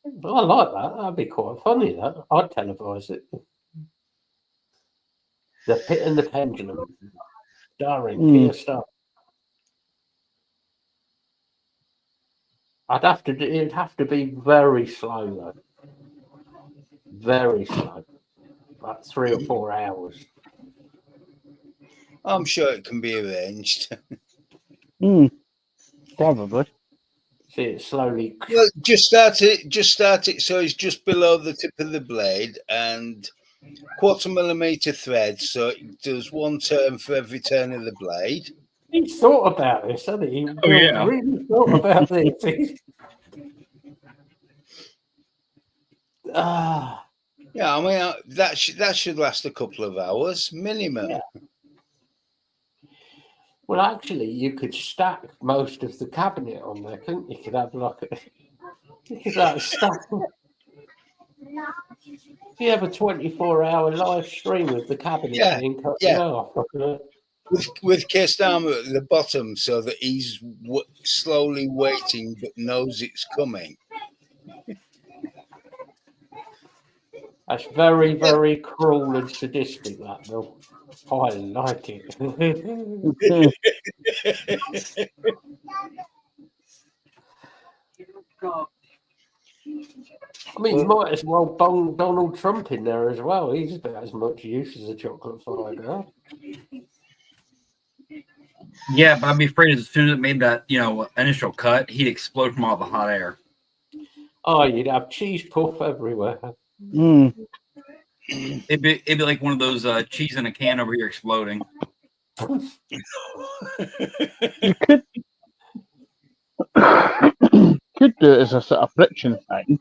I like that. That'd be quite funny. That I'd televise it. The Pit and the Pendulum, starring Keir Starmer. It'd have to be very slow though. Very slow. About 3 or 4 hours. I'm sure it can be arranged. Probably. See it slowly. Well, just start it so it's just below the tip of the blade and 1/4 mm thread, so it does one turn for every turn of the blade. He's thought about this, hasn't he? Oh, Bill's yeah. really thought about this. Ah, Yeah, I mean that should last a couple of hours minimum. Yeah. well, actually, you could stack most of the cabinet on there, couldn't you? You could have like you could like stack. If you have a 24-hour live stream of the cabinet Yeah, being cut yeah. in half, With Keir Starmer at the bottom, so that he's slowly waiting but knows it's coming. that's very, very cruel and sadistic, that, Bill. I like it. God. I mean, you might as well bung Donald Trump in there as well. He's about as much use as a chocolate fiber. Yeah, but I'd be afraid as soon as it made that, initial cut, he'd explode from all the hot air. Oh, you'd have cheese puff everywhere. It'd be like one of those cheese in a can over here exploding. You could could do it as a sort of friction thing,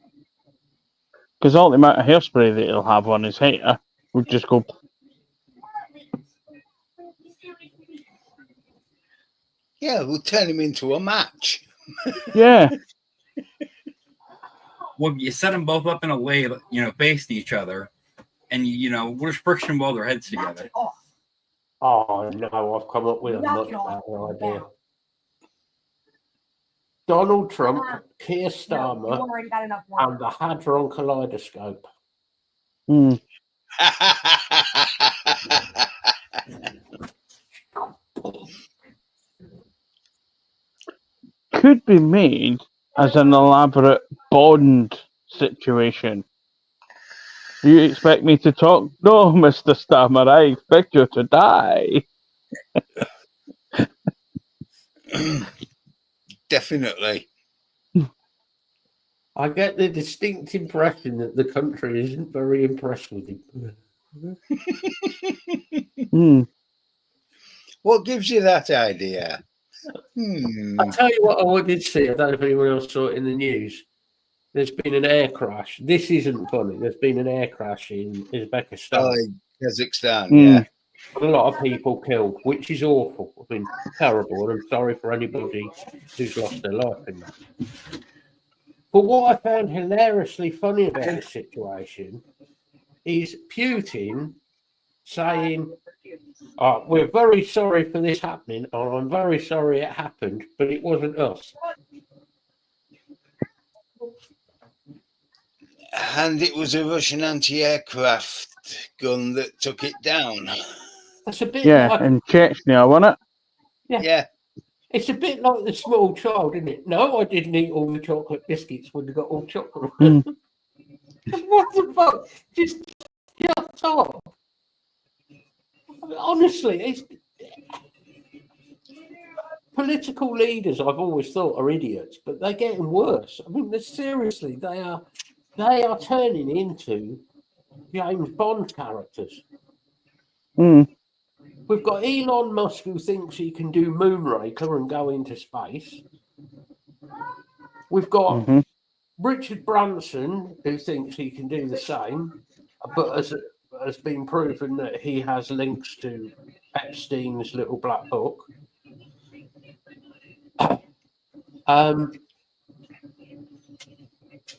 because all the amount of hairspray that he'll have on his hair would just go. Yeah, we'll turn him into a match. Yeah, Well, you set them both up in a way, facing each other, and there's friction while their heads Knock together. it off. Oh, no, I've come up with a Knock much it off. better idea. Donald Trump, Keir No, you Starmer, already got enough work. and the Hadron Kaleidoscope. could be made as an elaborate Bond situation. Do you expect me to talk? No, Mr. Stammer, I expect you to die. Definitely. I get the distinct impression that the country isn't very impressed with him. What gives you that idea? I'll tell you what I did see. I don't know if anyone else saw it in the news. There's been an air crash. This isn't funny. There's been an air crash in Uzbekistan. Oh, Kazakhstan, yeah. A lot of people killed, which is awful. I mean, terrible. And I'm sorry for anybody who's lost their life in that. But what I found hilariously funny about this situation is Putin saying, "Oh, we're very sorry for this happening, or I'm very sorry it happened, but it wasn't us." And it was a Russian anti-aircraft gun that took it down. That's a bit Yeah, like, in Chechnya, wasn't it? Yeah. it's a bit like the small child, isn't it? No, I didn't eat all the chocolate biscuits when they got all chocolate. What the fuck? Just shut up. I mean, honestly, it's political leaders I've always thought are idiots, but they're getting worse. I mean, seriously, they are turning into James Bond characters. We've got Elon Musk who thinks he can do Moonraker and go into space. We've got Richard Branson who thinks he can do the same, but has been proven that he has links to Epstein's little black book.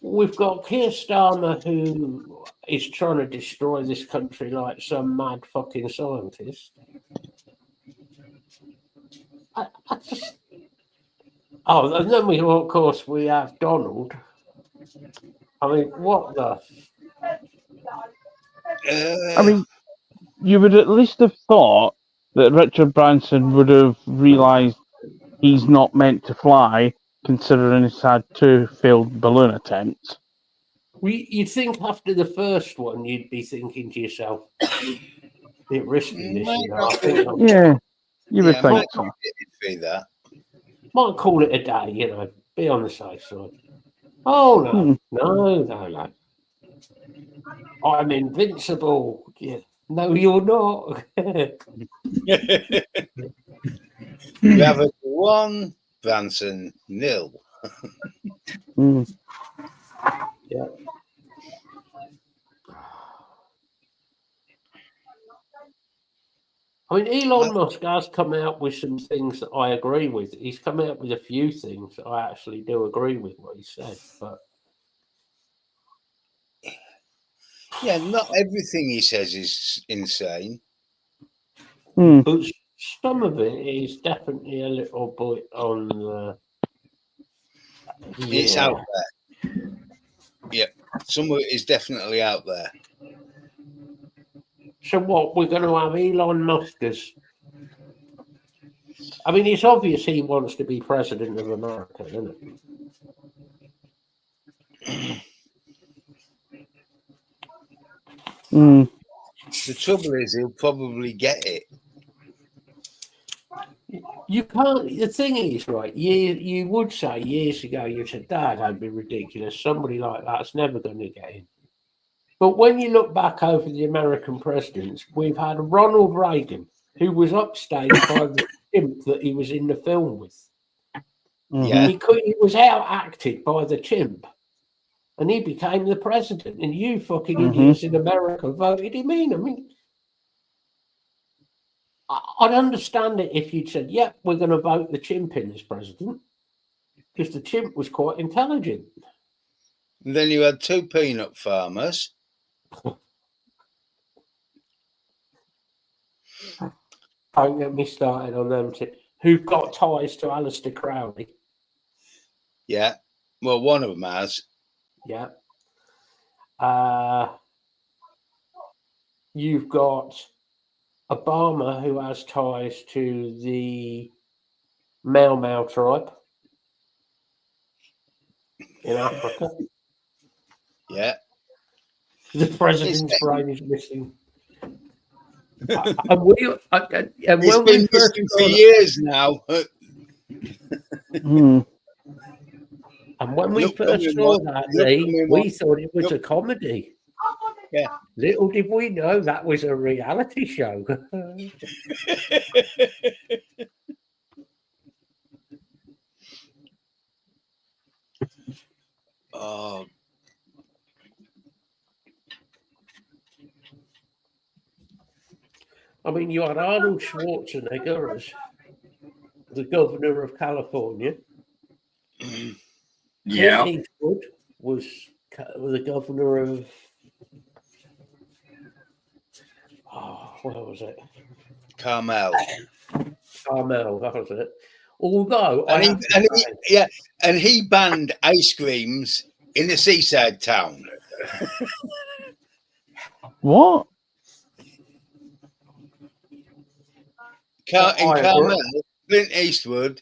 We've got Keir Starmer who is trying to destroy this country like some mad fucking scientist. I just... Oh, and then of course, we have Donald. I mean, what the... I mean, you would at least have thought that Richard Branson would have realised he's not meant to fly, considering he's had 2 failed balloon attempts. You'd think after the first one, you'd be thinking to yourself, a bit risky this, you know. I think Yeah, you would Yeah, think might so. be that. Might call it a day, you know, be on the safe side. Oh, Hmm. no. I'm invincible. Yeah. No, you're not. Ravage 1, Branson 0. Hmm. Yeah. I mean, Elon Musk has come out with some things that I agree with. He's come out with a few things that I actually do agree with what he said. But Yeah, not everything he says is insane. Hmm. but some of it is definitely a little bit on the. It's Yeah. out there. Yeah, some of it is definitely out there. So what? We're going to have Elon Musk as. I mean, it's obvious he wants to be president of America, isn't it? Hmm. The trouble is, he'll probably get it. You can't. The thing is, right? You would say years ago, you said, "Dad, that'd be ridiculous. Somebody like that's never going to get in." But when you look back over the American presidents, we've had Ronald Reagan, who was upstaged by the chimp that he was in the film with. Yeah. He was out acted by the chimp, and he became the president. And you fucking idiots in America voted him in. I mean, I'd understand it if you'd said, "Yep, we're going to vote the chimp in as president," because the chimp was quite intelligent. And then you had 2 peanut farmers. Don't get me started on them who've got ties to Alistair Crowley. Yeah. Well, one of them has. Yeah. You've got Obama, who has ties to the Mau Mau tribe in Africa. Yeah. The president's brain is missing. And It's been missing for years now. And when we Look first at saw me, that, look Lee, at me, we thought it was look- a comedy. Yeah. Little did we know that was a reality show. Oh, I mean, you had Arnold Schwarzenegger as the governor of California. Yeah. Clint Eastwood was the governor of. Oh, where was it? Carmel. Carmel, that was it. Although, And he banned ice creams in a seaside town. What? In Carmel, Clint Eastwood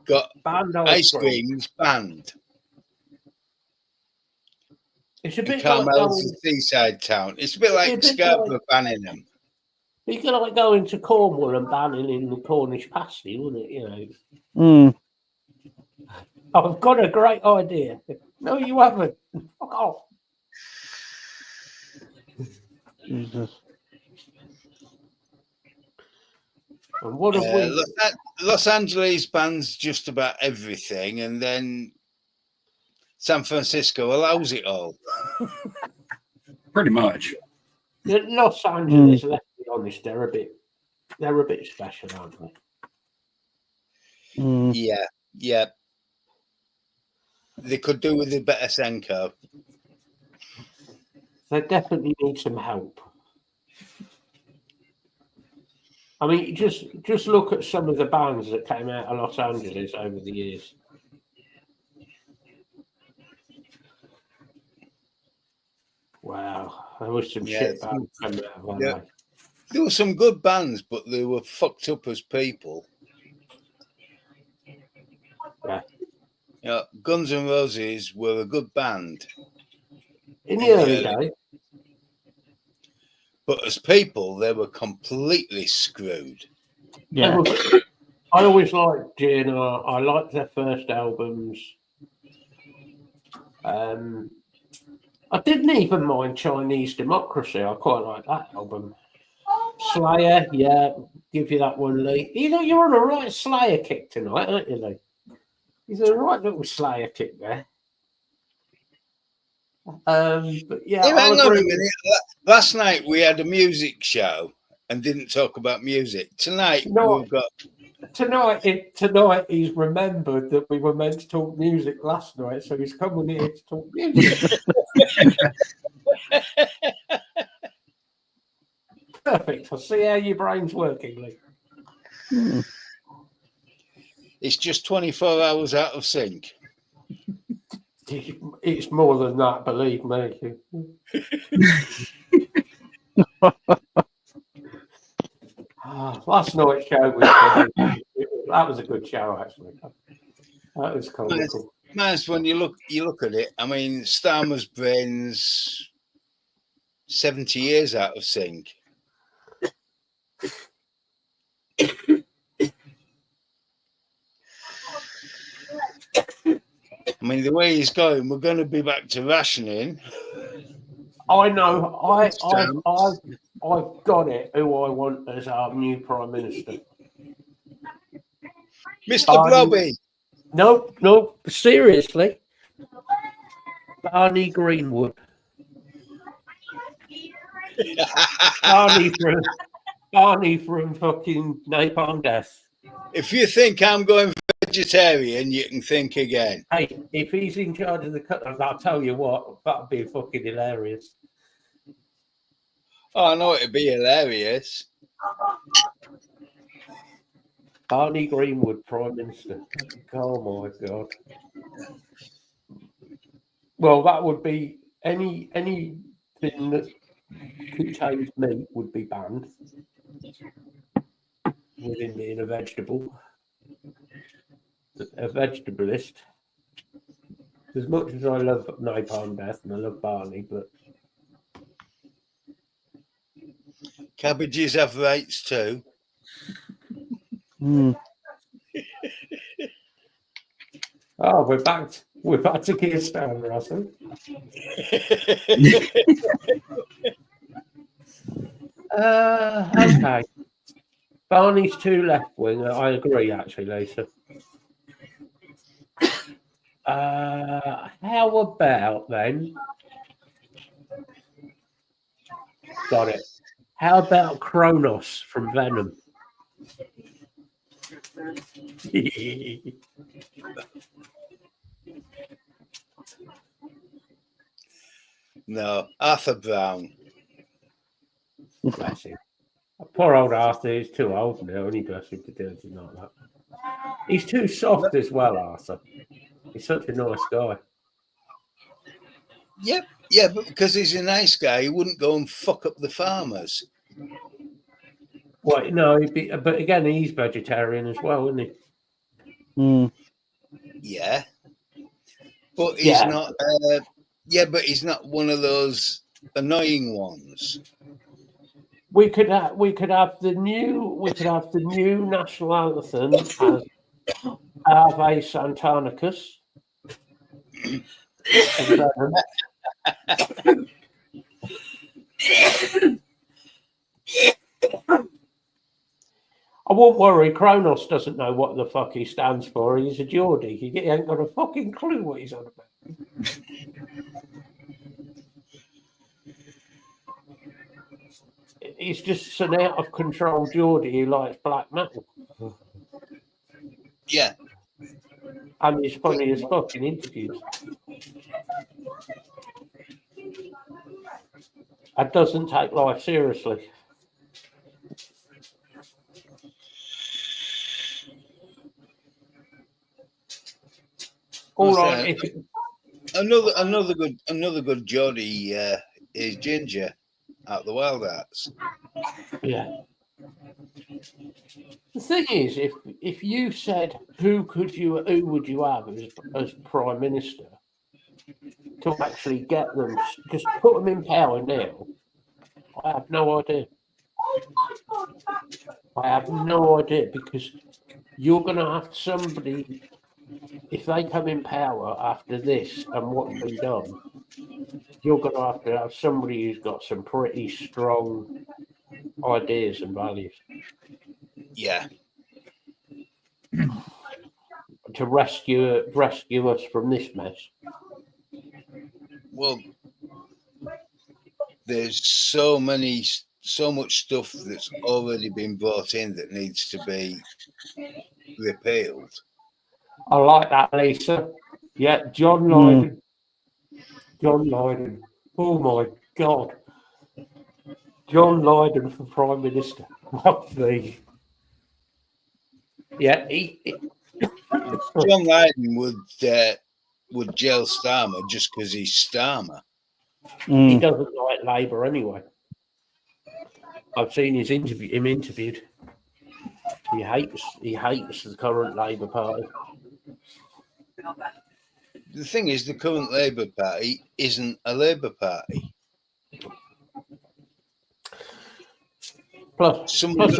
got banned ice creams banned. It's a bit Carmel's like a seaside town. It's a bit like Scarborough banning them. You could like going to Cornwall and banning in the Cornish pasty, wouldn't it? You Hmm. know. I've got a great idea. No, you haven't. Fuck off. Jesus. And what have we? Los Angeles bans just about everything, and then San Francisco allows it all. Pretty much. Los Angeles, let's be honest, they're a bit special, aren't they? Yeah. They could do with a better Senko. They definitely need some help. I mean, just look at some of the bands that came out of Los Angeles over the years. Wow, there was some shit bands coming out of LA. There were some good bands, but they were fucked up as people. Yeah. You know, Guns N' Roses were a good band. In the early days. But as people, they were completely screwed. Yeah. I always liked GNR. I liked their first albums. I didn't even mind Chinese Democracy. I quite like that album. Slayer, yeah, give you that one, Lee. You're on a right Slayer kick tonight, aren't you, Lee? He's a right little Slayer kick there. But yeah, Hey, hang I on a agree. minute. Last night we had a music show and didn't talk about music. Tonight No. we've got. Tonight he's remembered that we were meant to talk music last night, so he's coming here to talk music. Perfect. I'll see how your brain's working, Lee. It's just 24 hours out of sync. It's more than that, believe me. Last night's show was funny. That was a good show, actually. That was comical. Nice when you look at it. I mean, Starmer's brain's 70 years out of sync. I mean, the way he's going, we're going to be back to rationing. I know. I've got it. Who I want as our new Prime Minister. Mr. Blobby. Nope. Seriously. Barney Greenwood. Barney from fucking Napalm Death. If you think I'm going vegetarian, you can think again. Hey, if he's in charge of the cut, I'll tell you what, that'd be fucking hilarious. Oh, I know it'd be hilarious. Barney Greenwood, Prime Minister. Oh my God. Well, that would be anything that contains meat would be banned within being a vegetable. A vegetalist. As much as I love Napalm Death and I love Barney, but Cabbages have rights too. oh, we're back to Keir Starmer, I think. Okay. Barney's too left wing. I agree, actually, Lisa. How about then? Got it. How about Kronos from Venom? No, Arthur Brown. Bless him. Poor old Arthur is too old now, and he bless him to do anything like that. He's too soft as well, Arthur. He's such a nice guy. Yep, yeah, but because he's a nice guy, he wouldn't go and fuck up the farmers. Well, no, but again, he's vegetarian as well, isn't he? Yeah, but he's not. But he's not one of those annoying ones. We could have the new national anthem as Ave Santanicus. I won't worry, Kronos doesn't know what the fuck he stands for. He's a Geordie. He ain't got a fucking clue what he's on about. He's just an out of control Geordie who likes black metal. Yeah. And he's funny as fuck in interviews. And doesn't take life seriously. All right. Another good Geordie is Ginger out the Wild Arts. Yeah. The thing is, if you said who would you have as Prime Minister to actually get them, just put them in power now, I have no idea. I have no idea because you're going to have somebody, if they come in power after this and what's been done, you're going to have somebody who's got some pretty strong ideas and values Yeah. to rescue us from this mess. Well, there's so much stuff that's already been brought in that needs to be repealed. I like that, Lisa. Yeah, John Mm. Lydon. John Lydon. Oh my God. John Lydon for Prime Minister. What the? Yeah, John Lydon would jail Starmer just because he's Starmer. he Mm. doesn't like Labour anyway. I've seen him interviewed. He hates the current Labour Party. The thing is, the current Labour Party isn't a Labour Party. Some of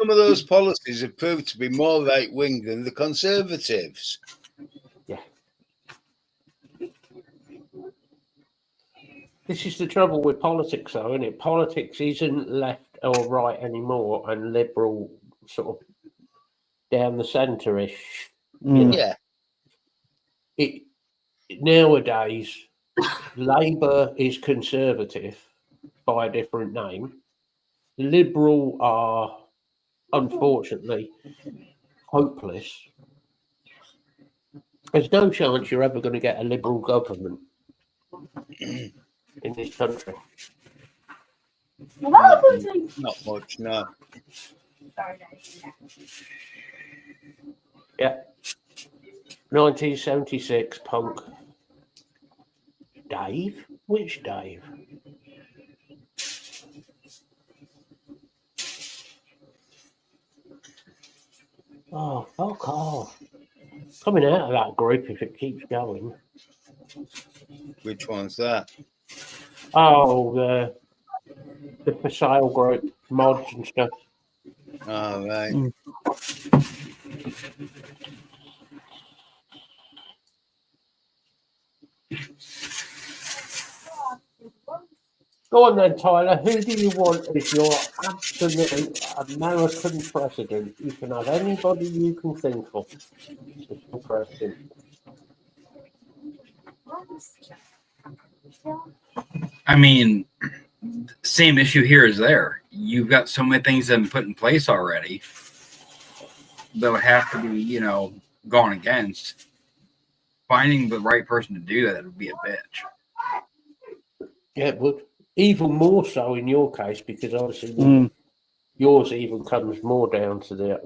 those policies have proved to be more right wing than the Conservatives. Yeah. This is the trouble with politics, though, isn't it? Politics isn't left or right anymore, and liberal sort of down the centre-ish. Mm. Yeah. Nowadays, Labour is conservative by a different name. Liberal are, unfortunately, hopeless. There's no chance you're ever going to get a liberal government in this country. Not much, no. Yeah. 1976, punk. Dave? Which Dave? Oh, fuck off. Coming out of that group if it keeps going. Which one's that? Oh, the for sale group, mods and stuff. Oh, right. Go on then, Tyler. Who do you want as your absolute American president? You can have anybody you can think of as your president. I mean, same issue here as there. You've got so many things that have been put in place already that would have to be, gone against. Finding the right person to do that would be a bitch. Yeah, it would. Even more so in your case, because obviously yours even comes more down to the,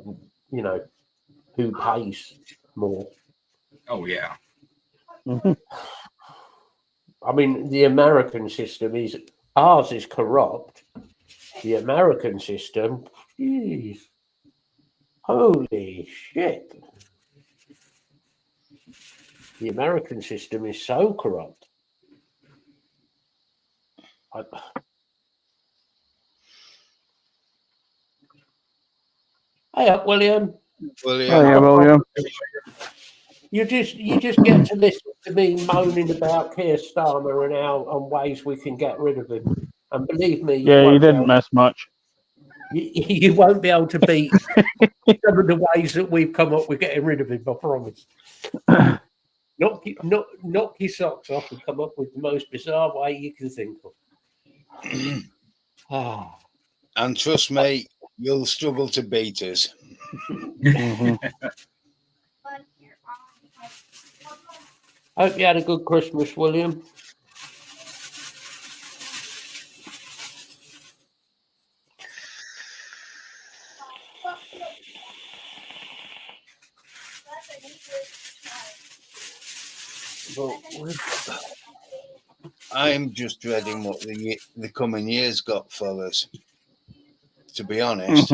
who pays more. Oh, yeah. I mean, the American system ours is corrupt. The American system, geez, holy shit. The American system is so corrupt. Hey up, William. William. You just get to listen to me moaning about Keir Starmer and ways we can get rid of him. And believe me, You didn't miss much. You won't be able to beat some of the ways that we've come up with getting rid of him, I promise. Knock your socks off and come up with the most bizarre way you can think of. And trust me, you'll struggle to beat us. Hope you had a good Christmas, William. I'm just dreading what the coming years got for us, to be honest.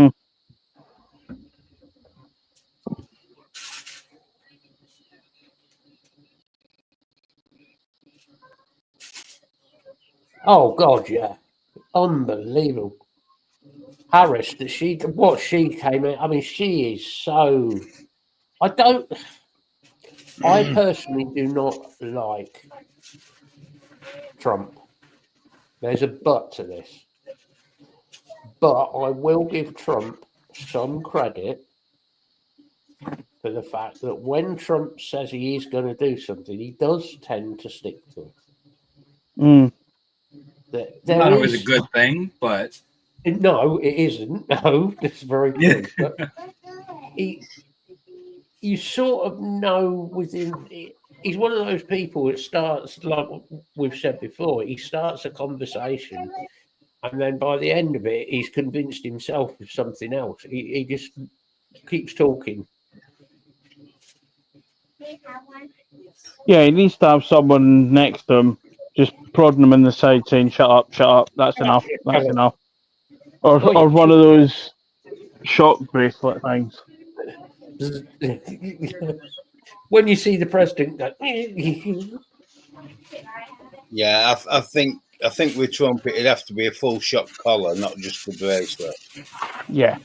Oh, God, yeah. Unbelievable. Harris, that what she came in. I mean, she is so. I personally do not like Trump. There's a but to this. But I will give Trump some credit for the fact that when Trump says he is going to do something, he does tend to stick to it. Mm. There Not always is- a good thing, but No, it isn't. No, that's very true. But you sort of know within. He's one of those people that starts, like we've said before, he starts a conversation, and then by the end of it, he's convinced himself of something else. He just keeps talking. Yeah, he needs to have someone next to him, just prodding him in the side, saying, "Shut up, shut up. That's enough. That's enough." Or one of those shock bracelet things. When you see the president go, Yeah, I think with Trump it'd have to be a full shock collar, not just the bracelet. Yeah.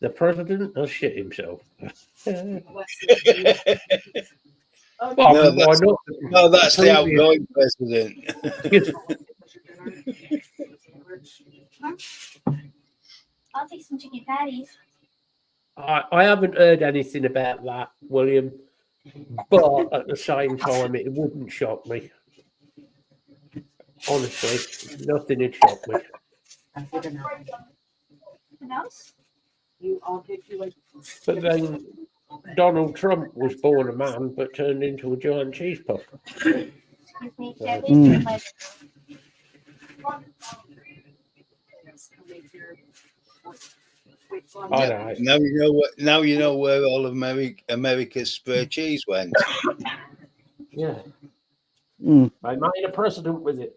the president does shit himself. Well, No, why not? No, that's the outgoing president. I'll take some chicken patties. I haven't heard anything about that, William, but at the same time, it wouldn't shock me. Honestly, nothing would shock me. Anything else? I'll get you a. But then Donald Trump was born a man but turned into a giant cheese puff. Excuse me. Can I Mm. please my I know. Now you know where all of America's spare cheese went. Yeah, Mm. they made a president with it.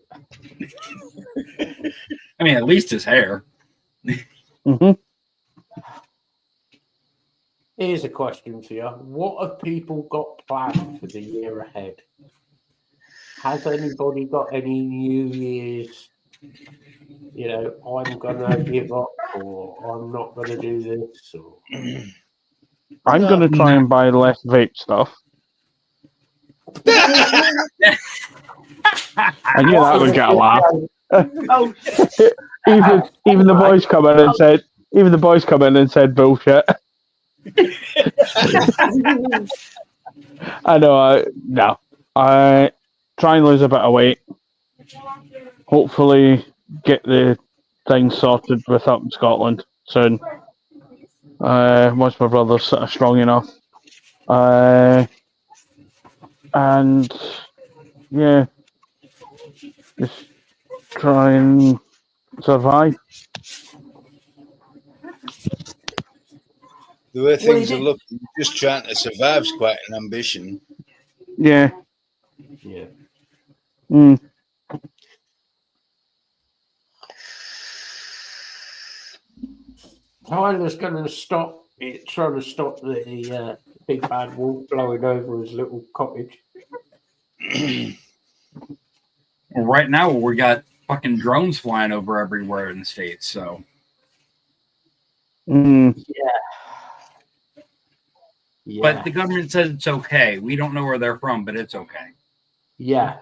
I mean, at least his hair. Hmm. Here's a question for you. What have people got planned for the year ahead? Has anybody got any New Year's, I'm going to give up or I'm not going to do this? Or... I'm going to try and buy less vape stuff. I knew that would get a laugh. Oh, Even the boys come in and said bullshit. I know. I try and lose a bit of weight. Hopefully, get the thing sorted with up in Scotland soon. Once my brother's sort of strong enough. And yeah, just try and survive. The way things are looking, just trying to survive is quite an ambition. Yeah. Yeah. Mm. Tyler's going to stop it, trying to stop the big bad wolf blowing over his little cottage. Well, right now we got fucking drones flying over everywhere in the States, so Mm. Yeah. but the government says it's okay. We don't know where they're from, but it's okay. Yeah.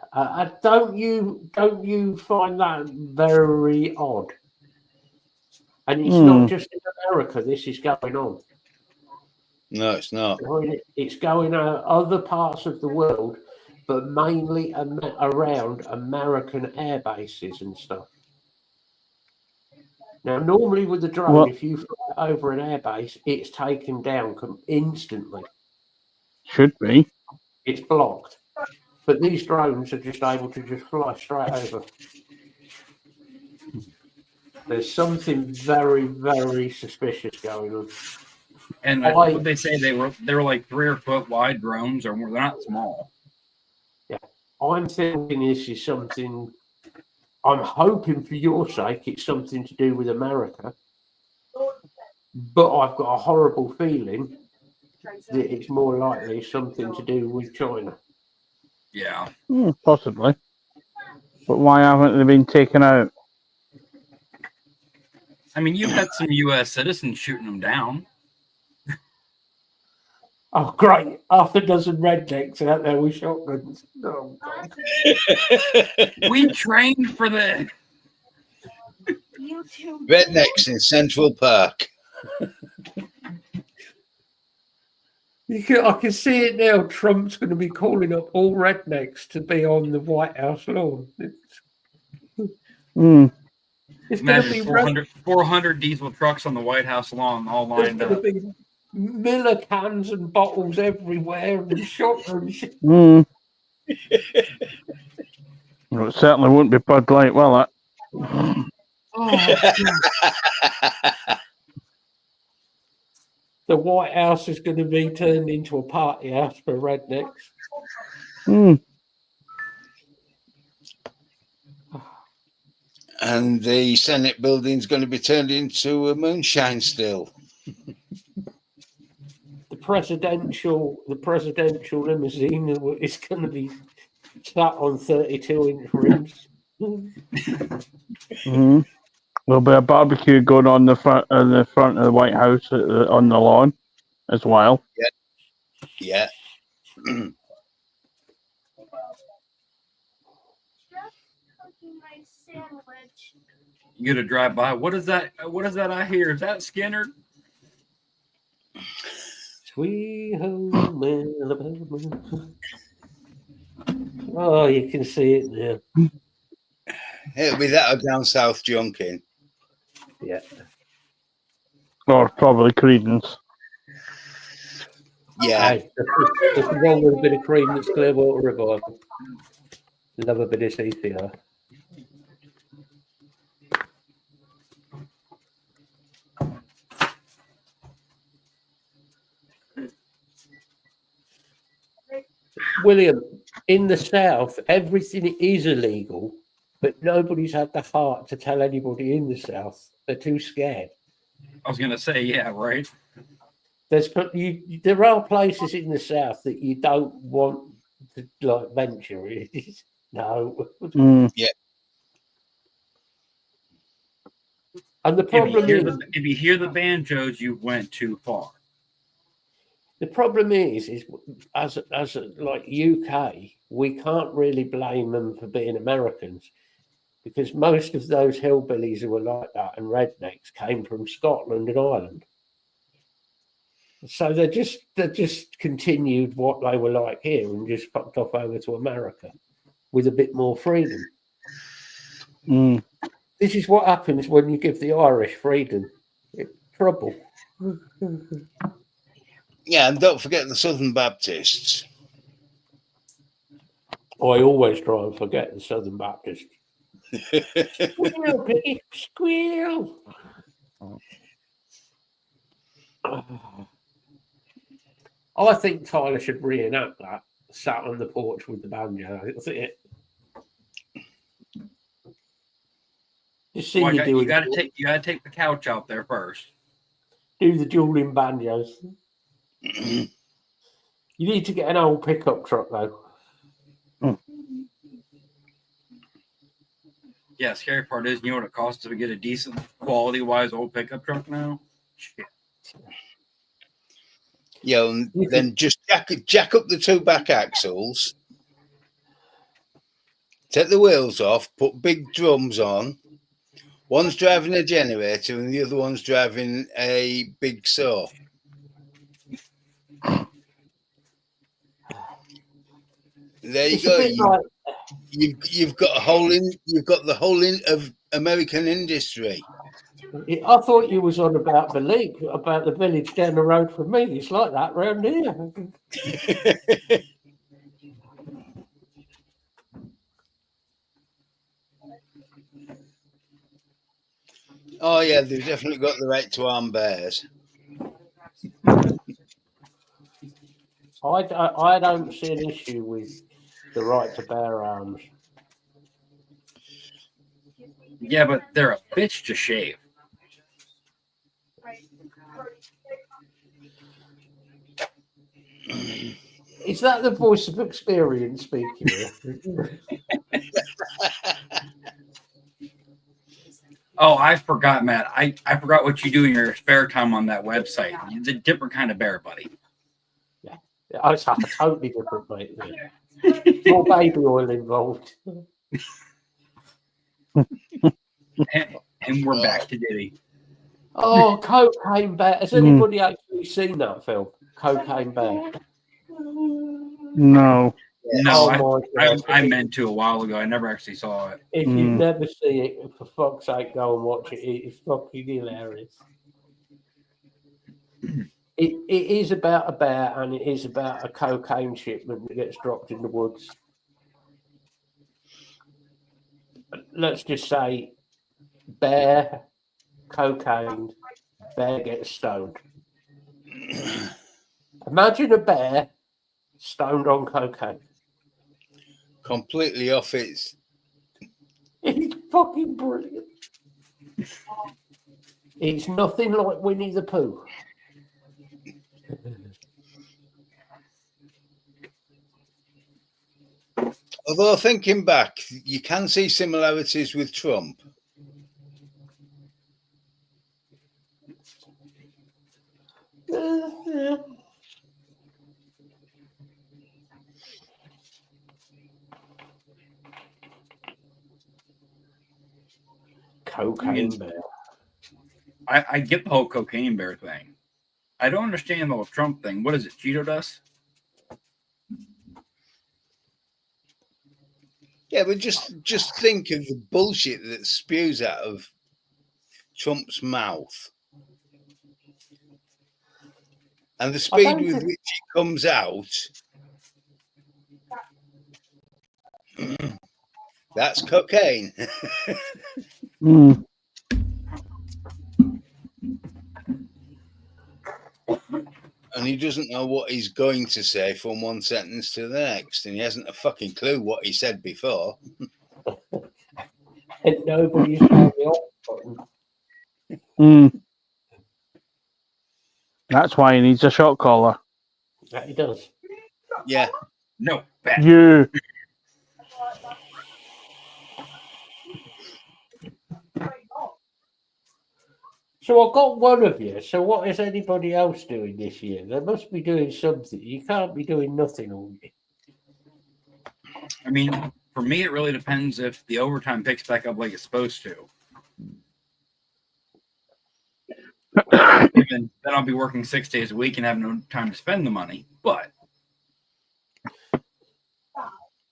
Don't you find that very odd? And it's not just in America. This is going on. No, it's not. It's going on other parts of the world, but mainly around American air bases and stuff. Now, normally with the drone, Well- if you fly over an air base, it's taken down instantly. Should be. It's blocked. But these drones are just able to just fly straight over. There's something very, very suspicious going on. And what they say they were like 3 or 4 foot wide drones, or more. They're not small. I'm thinking this is something. I'm hoping for your sake it's something to do with America, but I've got a horrible feeling that it's more likely something to do with China. Yeah. Possibly. But why haven't they been taken out? I mean, you've had some U.S. citizens shooting them down. Oh, great. Half a dozen rednecks out there with shotguns. Oh, God. We trained for this. You two. Rednecks in Central Park. I can see it now. Trump's going to be calling up all rednecks to be on the White House lawn. Mm. It's going to Imagine be 400 diesel trucks on the White House lawn, all There's lined going to up. be Miller cans and bottles everywhere and shotguns. Mm. Well, it certainly wouldn't be Bud Light, will it? Oh, the White House is going to be turned into a party house for rednecks. Mm. And the Senate building's going to be turned into a moonshine still. The presidential limousine is going to be sat on 32-inch rims. Mm. There'll be a barbecue going on the front of the White House on the lawn as well. Yeah. Just cooking my sandwich. You get to drive by. What is that? What is that I hear? Is that Skinner? Sweet home Alabama. Oh, you can see it there. It'll be that or down south junking. Yeah. Or probably Credence. Yeah. Hey, there's wrong with a bit of cream that's Clearwater Revival. Love a bit of CCR. William, in the South, everything is illegal, but nobody's had the heart to tell anybody in the South. They're too scared. I was gonna say, yeah, right. There are places in the South that you don't want to like venture. No. Mm. And the problem is, If you hear the banjos, you went too far. the problem is as like UK, we can't really blame them for being Americans because most of those hillbillies who were like that and rednecks came from Scotland and Ireland. So they just continued what they were like here and just fucked off over to America with a bit more freedom. Mm. This is what happens when you give the Irish freedom. It's trouble. Yeah, and don't forget the Southern Baptists. I always try and forget the Southern Baptists. Squeal, piggy, squeal. I think Tyler should reenact that, sat on the porch with the banjo. That's it. Just see Well, you you gotta take the couch out there first. do the dueling banjos. You need to get an old pickup truck though. Yeah, scary part is, you know what it costs to get a decent quality wise old pickup truck now? Shit. Yeah, and then just jack up the two back axles, take the wheels off, put big drums on. One's driving a generator and the other one's driving a big saw. There you It's a go. bit like You've got the whole of American industry. I thought you was on about the league, about the village down the road from me. It's like that round here. Oh yeah, they've definitely got the right to arm bears. I don't see an issue with the right to bear arms. Yeah, but they're a bitch to shave. Is that the voice of experience speaking? Oh, I forgot, Matt. I forgot what you do in your spare time on that website. It's a different kind of bear, buddy. It's totally different, mate. Yeah. More baby oil involved. And we're back to Diddy. Oh, Cocaine Bear. Has anybody actually seen that film? Cocaine Bear. No. No, Oh my God. I meant to a while ago. I never actually saw it. If you've never seen it, for fuck's sake, go and watch it. It's fucking hilarious. It is about a bear, and it is about a cocaine shipment that gets dropped in the woods. Let's just say bear, cocaine, bear gets stoned. Imagine a bear stoned on cocaine. Completely off its. It's fucking brilliant. It's nothing like Winnie the Pooh. Although thinking back, you can see similarities with Trump. Cocaine bear. I get the whole cocaine bear thing. I don't understand the whole Trump thing. What is it? Cheeto dust? Yeah, but just think of the bullshit that spews out of Trump's mouth. And the speed with which it comes out. That's cocaine. Mm. And he doesn't know what he's going to say from one sentence to the next. And he hasn't a fucking clue what he said before. And nobody's on the off button. Mm. That's why he needs a shot caller. That he does. Yeah. No, bad. You. So I've got one of you. So what is anybody else doing this year? They must be doing something. You can't be doing nothing all year. I mean, for me, it really depends if the overtime picks back up like it's supposed to. Then I'll be working 6 days a week and have no time to spend the money. But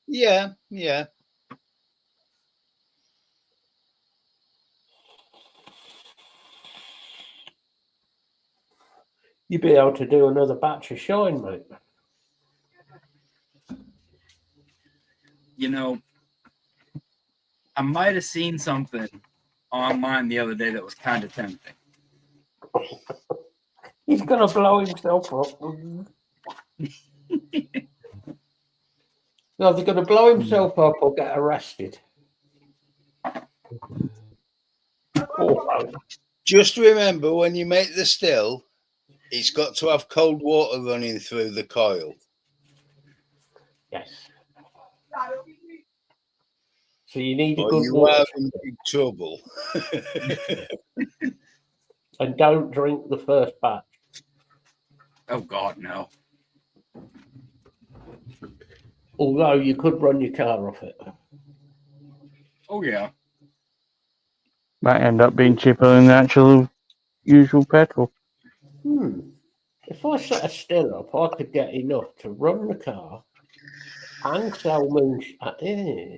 Yeah. You'd be able to do another batch of shine, mate. you know, I might have seen something online the other day that was kind of tempting. He's gonna blow himself up. No, they're gonna blow himself up or get arrested. Oh, Just remember when you make the still, it's got to have cold water running through the coil. yes. So you need a Or good you water are in big trouble. and don't drink the first batch. Oh God, no. Although you could run your car off it. Oh yeah. Might end up being cheaper than the actual usual petrol. If I set a still up, I could get enough to run the car and sell moonshine.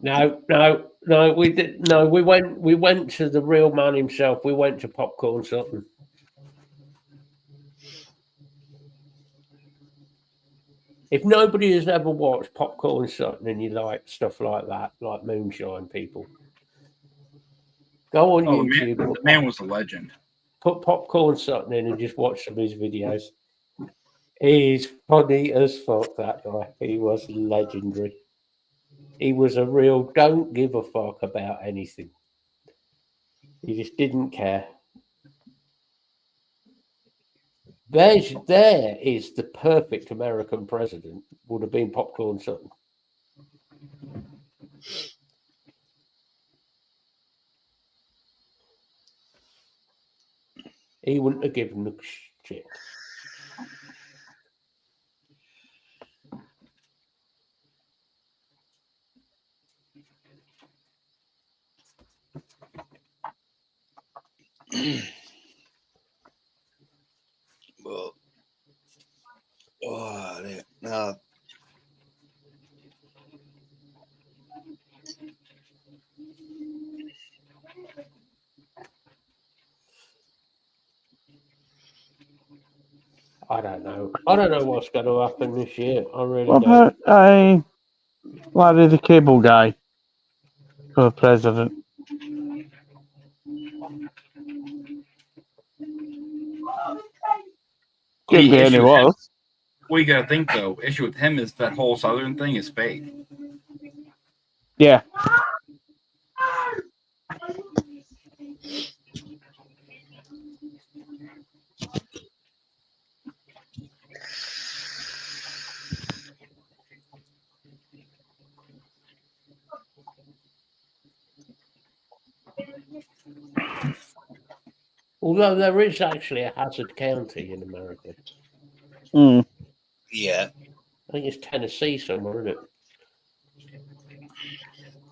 No, we did. No, we went to the real man himself. We went to Popcorn Sutton. If nobody has ever watched Popcorn Sutton and you like stuff like that, like moonshine people, go on Oh, YouTube. the man was a legend. Put Popcorn Sutton in and just watch some of his videos. He's funny as fuck, that guy. He was legendary. He was a real don't give a fuck about anything. He just didn't care. There is the perfect American president. Would have been Popcorn Sutton. He wouldn't have given a shit. But no. I don't know. I don't know what's going to happen this year. I really What don't. about Larry the Cable Guy for the president? Couldn't be any issue- worse. What you gotta think though, issue with him is that whole Southern thing is fake. Yeah. Although there is actually a Hazard County in America. Mm. Yeah. I think it's Tennessee somewhere, isn't it?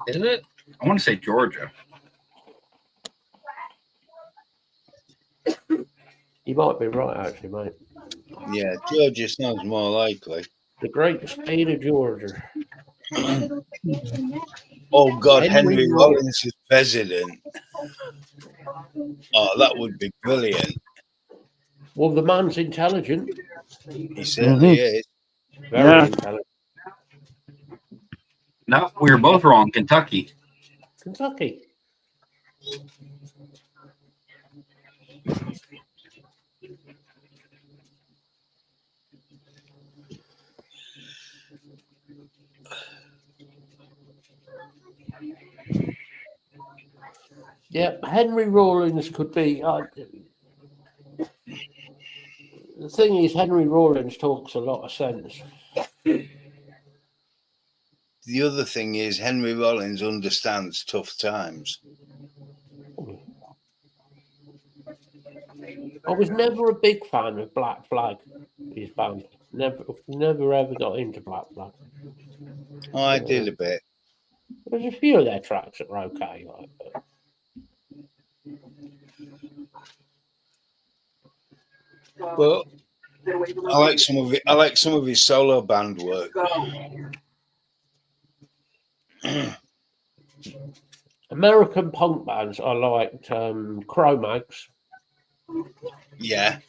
Is it? I want to say Georgia. You might be right, actually, mate. Yeah. Georgia sounds more likely. The great state of Georgia. Oh God, Henry Henry Rollins. Rollins is president. Oh, that would be brilliant. Well, the man's intelligent. He certainly is. Very Yeah. intelligent. No, we were both wrong. Kentucky. Kentucky. Yeah, Henry Rollins could be. The thing is, Henry Rollins talks a lot of sense. The other thing is Henry Rollins understands tough times. I was never a big fan of Black Flag, his band. Never ever got into Black Flag. Oh, I did a bit. There's a few of their tracks that were okay. But But I like some of it. I like some of his solo band work. American punk bands, I liked Cro-Mags, Yeah.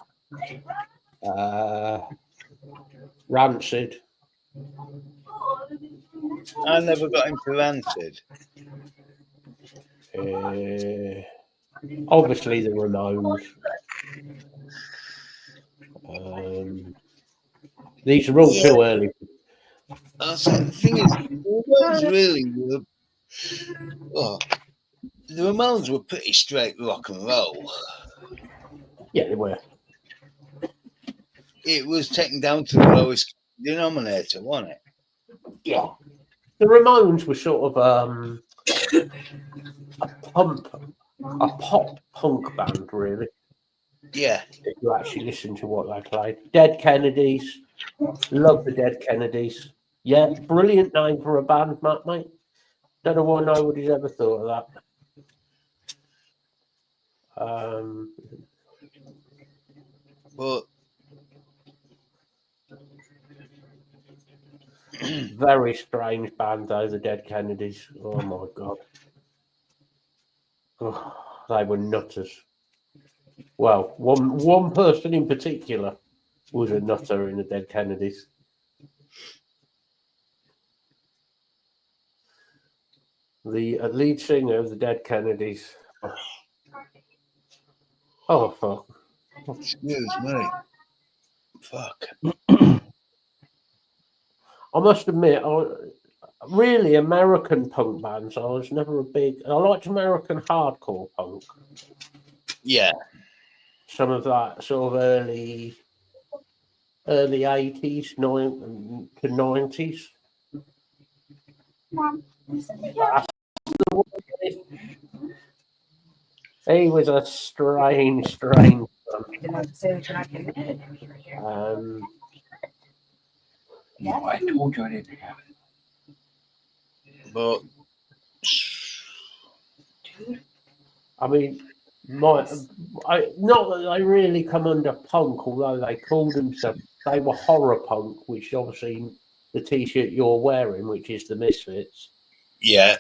Rancid. I never got into Rancid. Obviously the Ramones. These are all too early. So the thing is, the Ramones really were. Oh, the Ramones were pretty straight rock and roll. Yeah, they were. It was taken down to the lowest denominator, wasn't it? Yeah. The Ramones were sort of a pop punk band, really. Yeah. If you actually listen to what they played. Dead Kennedys. Love the Dead Kennedys. Yeah, brilliant name for a band, mate. Don't know why nobody's ever thought of that. But Very strange band, though, the Dead Kennedys. Oh my god. Oh, they were nutters. Well, one person in particular was a nutter in the Dead Kennedys. The lead singer of the Dead Kennedys. Oh fuck. excuse me. Fuck. I must admit, really American punk bands. I was never a big. I liked American hardcore punk. Yeah. Some of that sort of early early 80s to 90s. Mom, He was a strange son. No, I told you I didn't have it. But I mean, not that they really come under punk, although they called themselves, they were horror punk, which obviously the t-shirt you're wearing, which is the Misfits. yeah,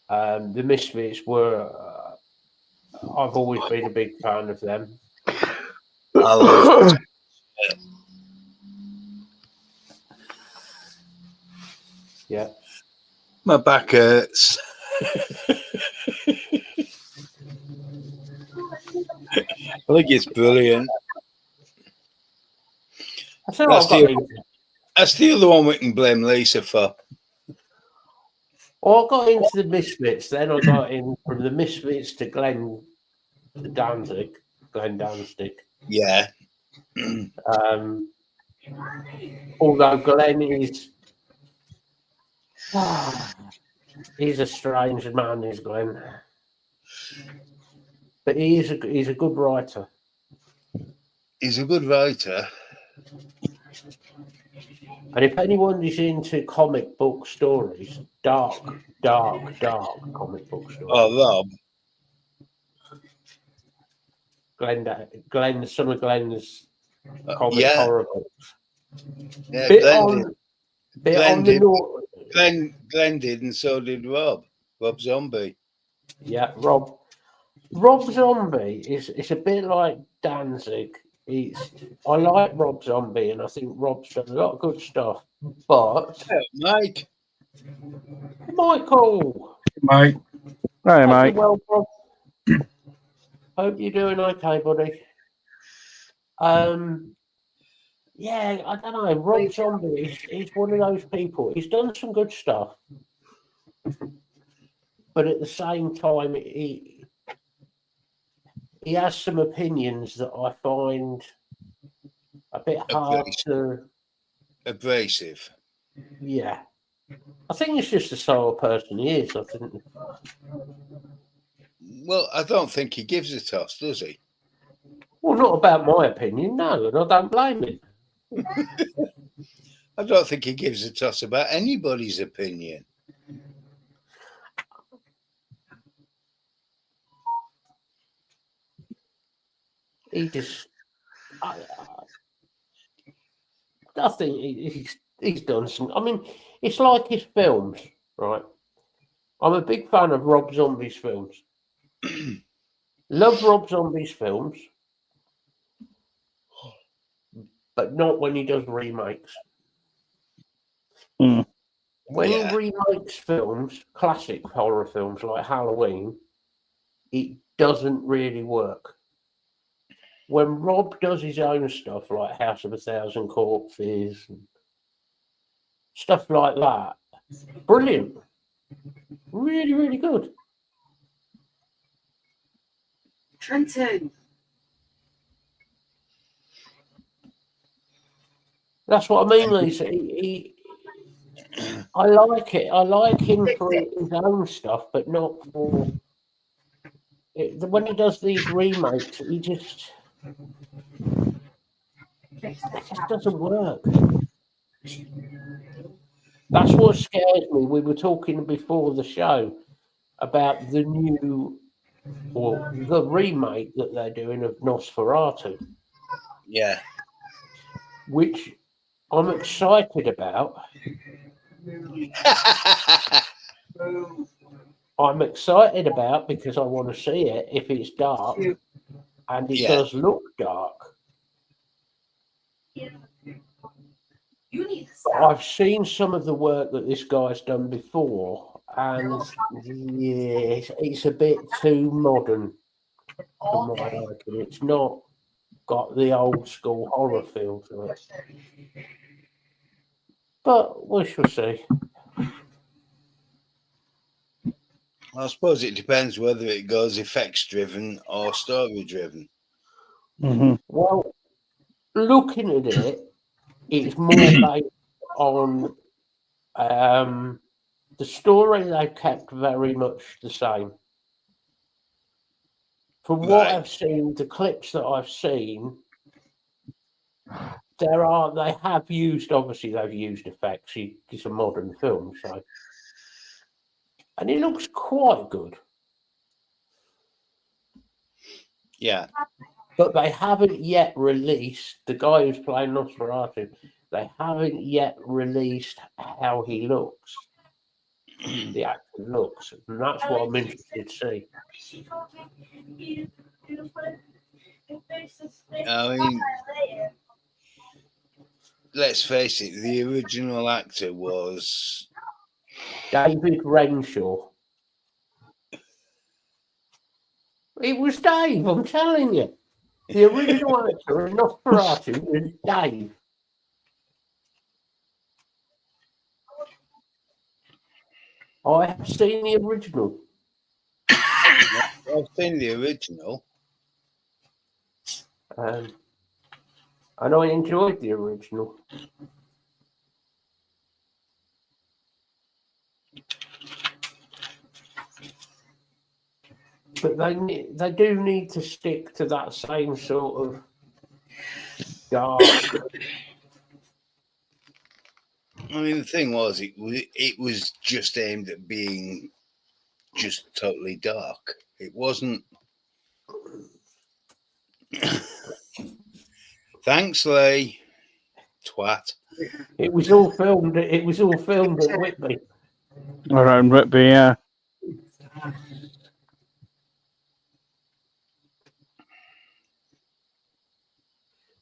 The Misfits were, I've always been a big fan of them. I love it. Yeah. My back hurts. I think it's brilliant. I said, That's I've got into, That's the other one we can blame Lisa for. I got into the Misfits, then I got in from the Misfits to Glenn Danzig. Yeah. Although Glenn is, he's a strange man, is Glenn. But he's a good writer. He's a good writer. And if anyone is into comic book stories, dark comic book stories, Oh, Rob. Glenn, some of Glenn's comic Yeah. horror books. Yeah, Bit Glenn on, did. bit Glenn on the did. nor- Glenn did, and so did Rob Zombie. Yeah, Rob Zombie is a bit like Danzig. I like Rob Zombie, and I think Rob's done a lot of good stuff. But Yeah, Mike. Michael, Mike, Hey, hope mate. you're well, Rob. Hope you're doing okay, buddy. Yeah, I don't know. Rob Zombie he's one of those people. He's done some good stuff, but at the same time, he has some opinions that I find a bit hard to. Abrasive. Yeah, I think it's just the sort of person he is. I think. Well, I don't think he gives a toss, does he? Well, not about my opinion, no, and I don't blame him. I don't think he gives a toss about anybody's opinion. He just, I think he's done some. I mean, it's like his films, right? I'm a big fan of Rob Zombie's films. Love Rob Zombie's films, but not when he does remakes. Mm. When Yeah. he remakes films, classic horror films like Halloween, it doesn't really work. When Rob does his own stuff like House of a Thousand Corpses and stuff like that, brilliant. Really, really good. Trenton. That's what I mean, Lisa. I like it. I like him for his own stuff, but not for. When he does these remakes, it just doesn't work. That's what scares me. We were talking before the show about the new or the remake that they're doing of Nosferatu, Yeah. which I'm excited about. I'm excited about because I want to see it if it's dark, and it Yeah. does look dark. You need to But stop. I've seen some of the work that this guy's done before, and yeah, it's a bit too modern for my liking. It's not got the old school horror feel to it. But we shall see. I suppose it depends whether it goes effects driven or story driven. Mm-hmm. Well, looking at it, it's more based on the story they kept very much the same. From what Right. I've seen, the clips that I've seen, they have used, obviously they've used effects. It's a modern film, so, and it looks quite good. Yeah. But they haven't yet released, the guy who's playing Nosferatu, they haven't yet released how he looks, the actor looks, and that's what I'm interested to see. I mean, let's face it, the original actor was David Renshaw. It was Dave, I'm telling you. The original actor in Nosferatu was Dave. I have seen the original. I've seen the original. And I enjoyed the original. But they do need to stick to that same sort of dark. I mean, the thing was, it was just aimed at being just totally dark. It wasn't. Thanks, Lee. Twat. It was all filmed. It was all filmed at Whitby. Around Whitby, yeah.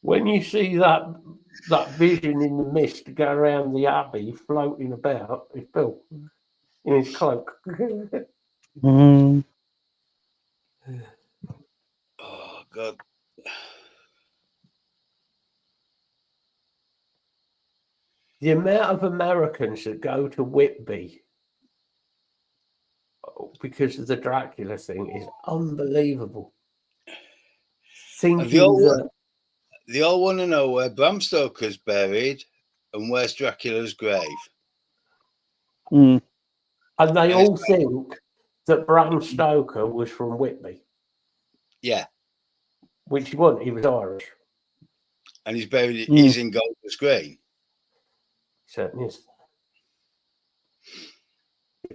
When you see that vision in the mist go around the abbey floating about, it's Bill in his cloak. Mm. Oh God. The amount of Americans that go to Whitby because of the Dracula thing is unbelievable. Thinking that They all want to know where Bram Stoker's buried and where's Dracula's grave. Mm. and they all think that Bram Stoker was from Whitby, Yeah. which he wasn't. He was Irish. And he's buried. He's in Golders Green. Certainly is.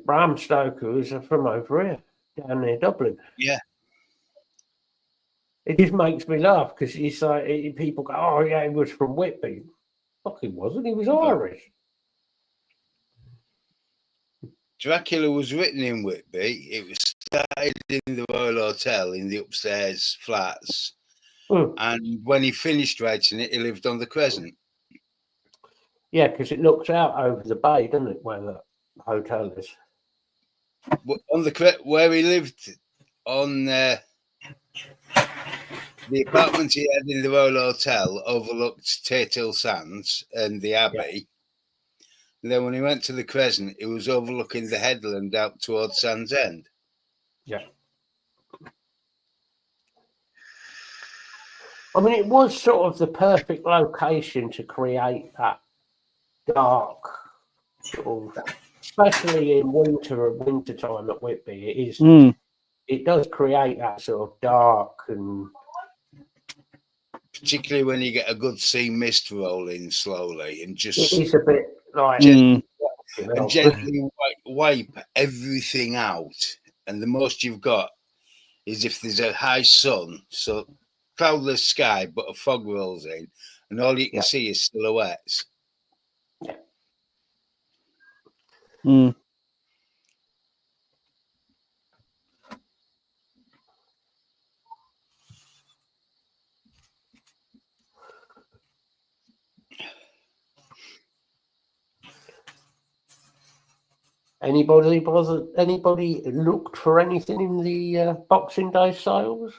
Bram Stoker was from over here, down near Dublin. Yeah. It just makes me laugh because it's like people go, "Oh yeah, he was from Whitby." Fuck, he wasn't. He was Irish. Dracula was written in Whitby. It was started in the Royal Hotel in the upstairs flats. And when he finished writing it, he lived on the Crescent. Yeah, because it looks out over the bay, doesn't it, where the hotel is? On the where he lived on the apartment he had in the Royal Hotel overlooked Tathill Sands and the Abbey. Yeah. And then when he went to the Crescent, it was overlooking the headland out towards Sands End. Yeah. I mean, it was sort of the perfect location to create that dark sort of, especially in winter time at Whitby. It is. It does create that sort of dark and. Particularly when you get a good sea mist rolling slowly and just. It is a bit like. Gently wipe everything out, and the most you've got is if there's a high sun, so cloudless sky, but a fog rolls in, and all you can see is silhouettes. Yeah. Mm. Anybody looked for anything in the Boxing Day sales?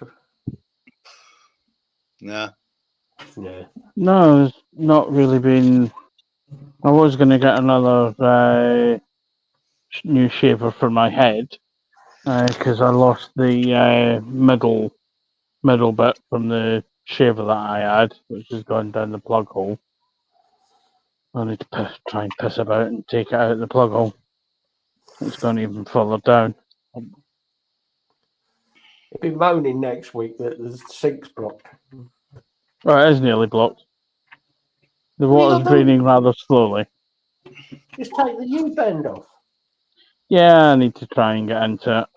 No. No. No, it's not really been. I was going to get another new shaver for my head because I lost the middle bit from the shaver that I had, which has gone down the plug hole. I need to try and piss about and take it out of the plug hole. It's gone even further down. He'll be moaning next week that the sink's blocked. Well, it is nearly blocked. The What are you water's gonna do? draining rather slowly. Just take the U-bend off. Yeah, I need to try and get into it.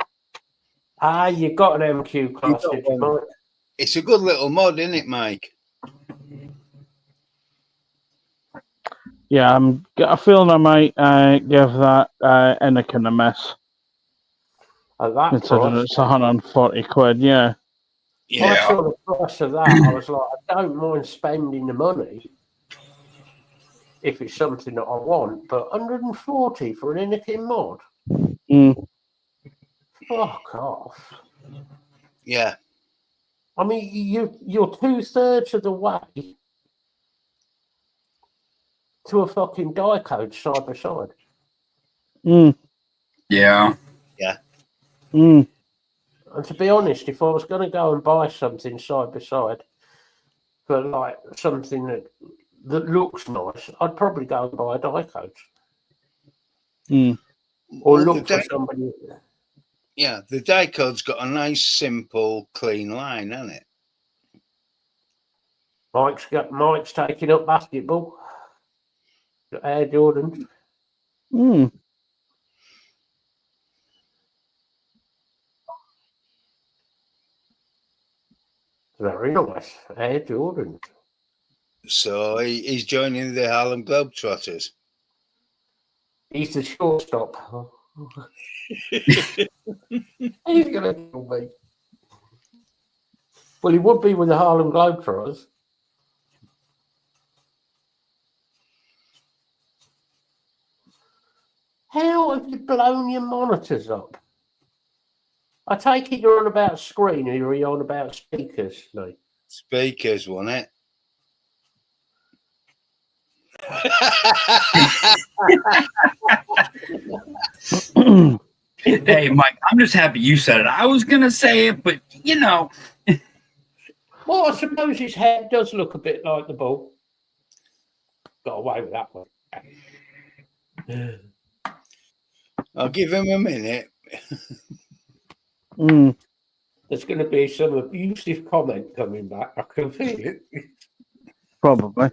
Ah, you got an MQ class, got did you, one. Mike? It's a good little mod, isn't it, Mike? Yeah, I'm got a feeling I might give that Anakin a miss. At that Considering price, it's 140 quid, yeah. I saw the price of that. I was like, I don't mind spending the money if it's something that I want, but 140 for an Anakin mod? Mm. Fuck off. Yeah. I mean, you're 2/3 of the way to a fucking die code side by side. Mm. Yeah. Mm. And to be honest, if I was going to go and buy something side by side for like something that looks nice, I'd probably go and buy a die code Mm. or Well, look for somebody. Yeah, the die code's got a nice, simple, clean line, hasn't it? Mike's taking up basketball. Air Jordan. Mm. Very nice. Air Jordan. So he's joining the Harlem Globetrotters. He's the shortstop. He's going to kill me. Well, he would be with the Harlem Globetrotters. How have you blown your monitors up? I take it you're on about screen or you're on about speakers, mate. Speakers, wasn't it? Hey, Mike, I'm just happy you said it. I was gonna say it, but you know. Well, I suppose his head does look a bit like the ball. Got away with that one. I'll give him a minute. Mm. There's going to be some abusive comment coming back. I can feel it. Probably.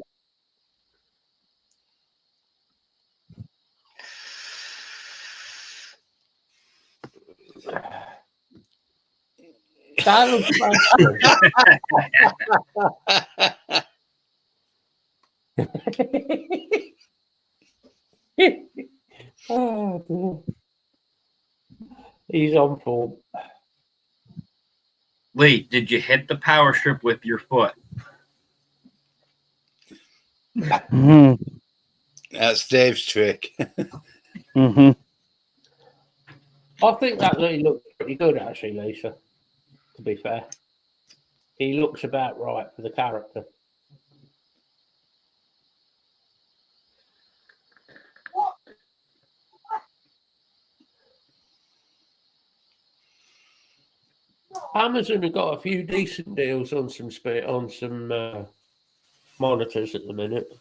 That looks bad. Oh, dear. He's on form. Lee, did you hit the power strip with your foot? Mm-hmm. That's Dave's trick. Mm-hmm. I think that really looks pretty good, actually, Lisa. To be fair, he looks about right for the character. Amazon have got a few decent deals on some monitors at the minute.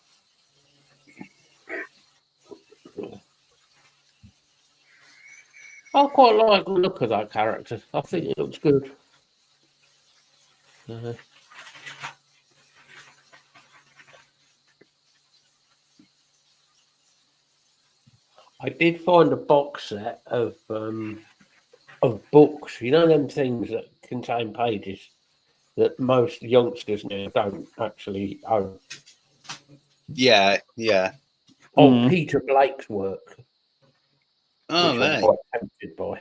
I quite like the look of that character. I think it looks good. I did find a box set of books. You know them things that contain pages that most youngsters now don't actually own. Yeah. Of Mm. Peter Blake's work, Oh, which I'm right. quite tempted by.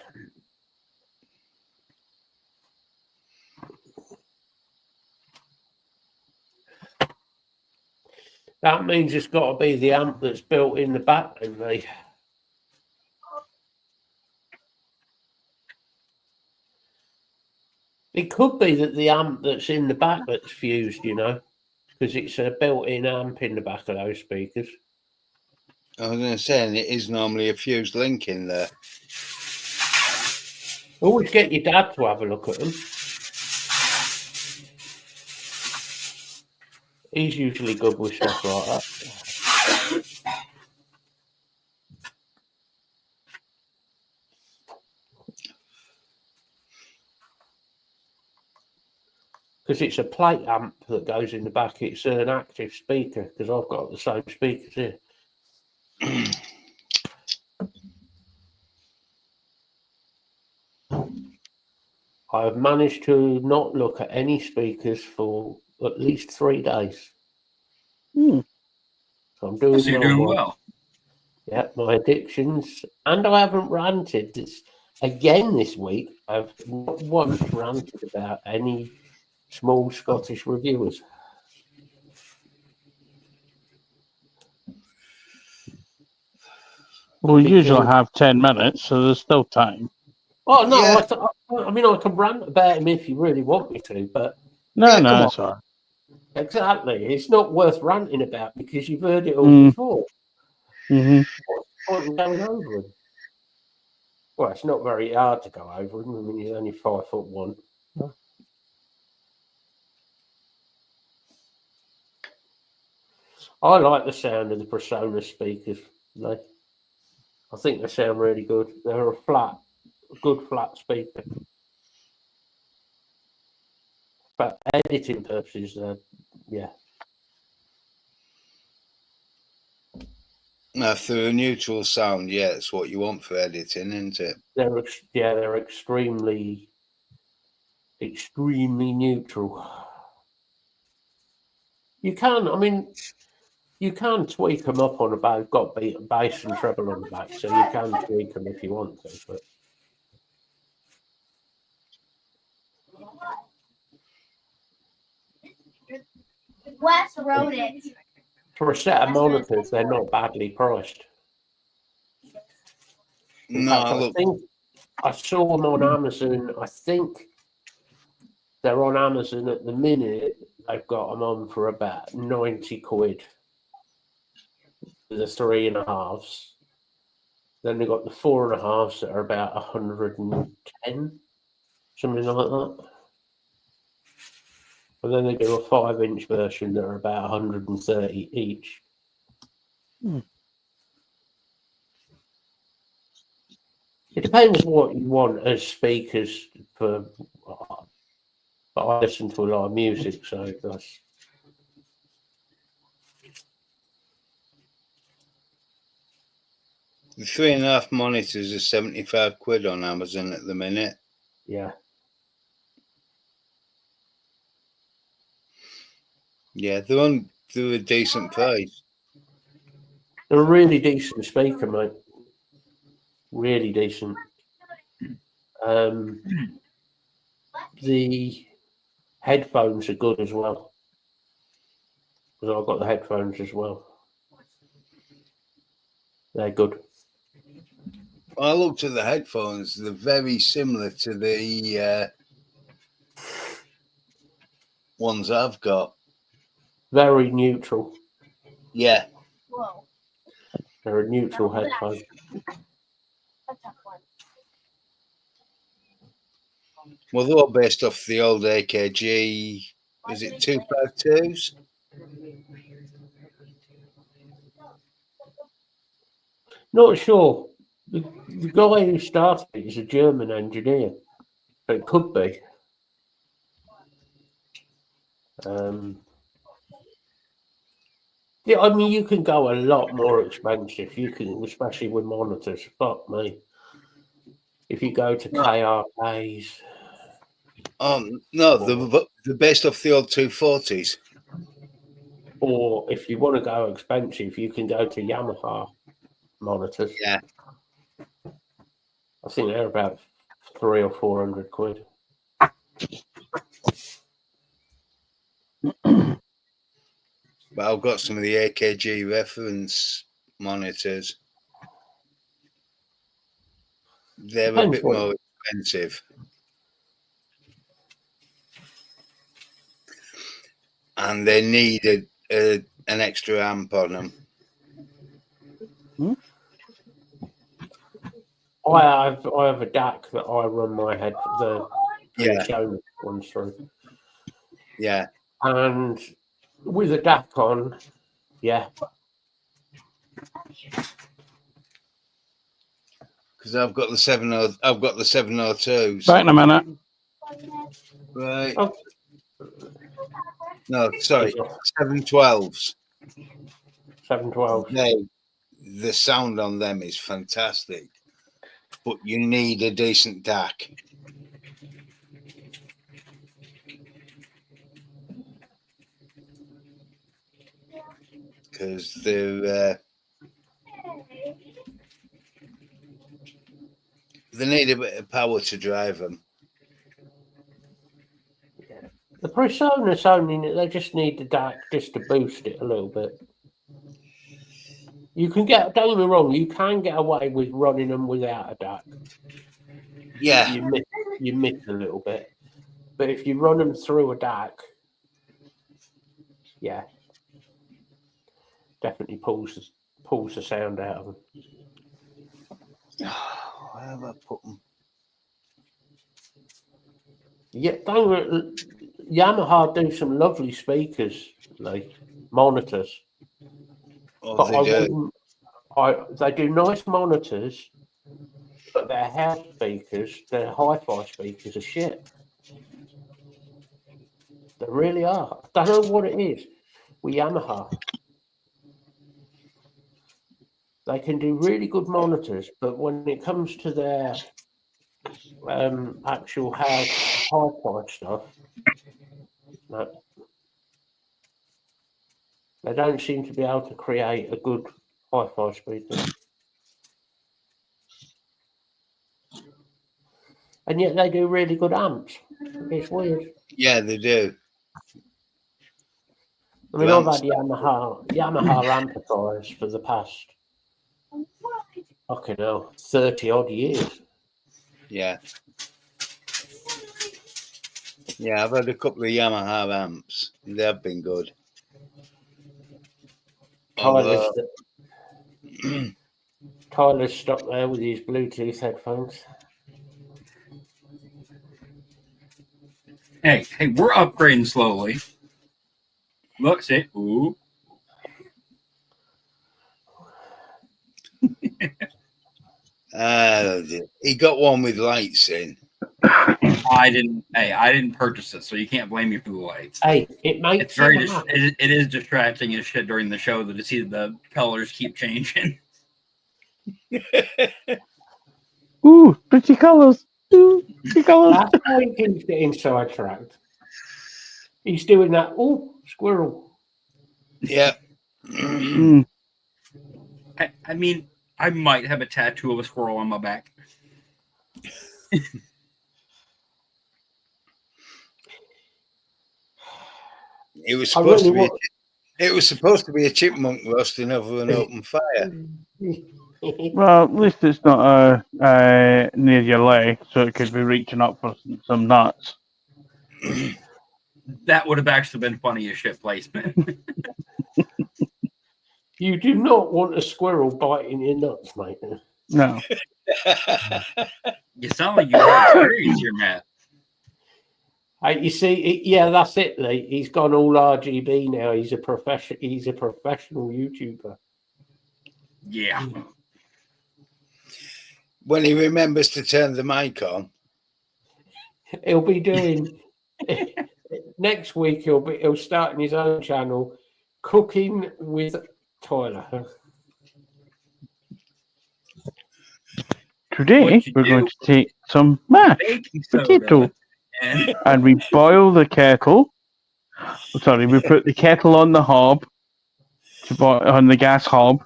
That means it's got to be the amp that's built in the back, and it could be that the amp that's in the back that's fused, you know, because it's a built-in amp in the back of those speakers. I was going to say, and it is normally a fused link in there. Always get your dad to have a look at them. He's usually good with stuff like that. Because it's a plate amp that goes in the back. It's an active speaker because I've got the same speakers here. I've managed to not look at any speakers for at least 3 days. Hmm. So I'm doing So you're doing well. well. Yeah, my addictions, and I haven't ranted again this week. I've not once ranted about any small Scottish reviewers. We usually Because- have 10 minutes, so there's still time. Oh no, Yeah. I mean I can rant about him if you really want me to, but No, Yeah, come no, on. it's all right. exactly, it's not worth ranting about because you've heard it all Mm. before. Hmm. What's the point in going over him? Well, it's not very hard to go over him. I mean, he's only 5'1". I like the sound of the Persona speakers. I think they sound really good. They're a good flat speaker. For editing purposes, yeah. Now, through a neutral sound, yeah, it's what you want for editing, isn't it? They're extremely neutral. You can tweak them up on a bass. Got bass and treble on the back, so you can tweak them if you want to. But Wes wrote it. for a set of monitors, they're not badly priced. In No, fact, I look, think I saw them on Amazon. I think they're on Amazon at the minute. They've got them on for about 90 quid. The 3.5s. Then they've got the 4.5s that are about 110, something like that. And then they do a 5-inch version that are about 130 each. Hmm. It depends what you want as speakers for. But I listen to a lot of music, so that's. the 3.5 monitors are 75 quid on Amazon at the minute. Yeah. Yeah, they're a decent price. They're a really decent speaker, mate. Really decent. The headphones are good as well. Because I've got the headphones as well. They're good. I looked at the headphones, they're very similar to the ones I've got. Very neutral. Yeah, Whoa. They're a neutral headphone. A tough one. well, they're all based off the old AKG, is it 252s? Not sure. The guy who started it is a German engineer. So it could be. Yeah, I mean, you can go a lot more expensive. You can, especially with monitors. Fuck me. If you go to KRKs, No, they're based off the old 240s. or if you want to go expensive, you can go to Yamaha monitors. Yeah. I think they're about 300 or 400 quid. But I've got some of the AKG reference monitors. They're a Depends bit what- more expensive. And they need an extra amp on them. I have a DAC that I run the Yeah. Sony ones through. Yeah. And with a DAC on, yeah, Because I've got the 702s. Back in a minute. Right. Oh. No, sorry, 712s. 712. The sound on them is fantastic, but you need a decent DAC. Because they need a bit of power to drive them. The Presonus only, they just need the DAC just to boost it a little bit. You can don't get me wrong, you can get away with running them without a DAC. Yeah. You miss a little bit. But if you run them through a DAC, yeah, definitely pulls the sound out of them. Where have I put them? Yeah, Yamaha do some lovely speakers, like monitors. Oh, But they do. they do nice monitors, but their house speakers, their hi-fi speakers are shit. They really are. I don't know what it is with Yamaha. They can do really good monitors, but when it comes to their actual house hi-fi stuff, no. They don't seem to be able to create a good hi-fi speaker. And yet they do really good amps. It's weird. Yeah, they do. I mean, I've had Yamaha amplifiers for the past, fucking hell, 30 odd years. Yeah. Yeah, I've had a couple of Yamaha amps. They have been good. Tyler's stuck there with his Bluetooth headphones. Hey, we're upgrading slowly. Look, see, ooh. He got one with lights in. I didn't purchase it, so you can't blame me for the lights. Hey, it makes It's very it is distracting as shit during the show to see the colors keep changing. Ooh, pretty colours. Ooh, pretty colours. That's how he keeps getting sidetracked. He's doing that. Oh, squirrel. Yeah. Mm. I mean, I might have a tattoo of a squirrel on my back. It was supposed to be. It was supposed to be a chipmunk roasting over an open fire. Well, at least it's not near your leg, so it could be reaching up for some nuts. That would have actually been funny as shit placement. You do not want a squirrel biting your nuts, mate. No. You sound like you have experience here, Matt. You see, yeah, that's it, Lee. He's gone all RGB now. He's a professional YouTuber. Yeah. When he remembers to turn the mic on, He'll be doing next week. He'll start in his own channel, Cooking with Tyler. Today we're going to take some mashed Baking potato soda and and we boil the kettle. Sorry, we put the kettle on the hob, on the gas hob.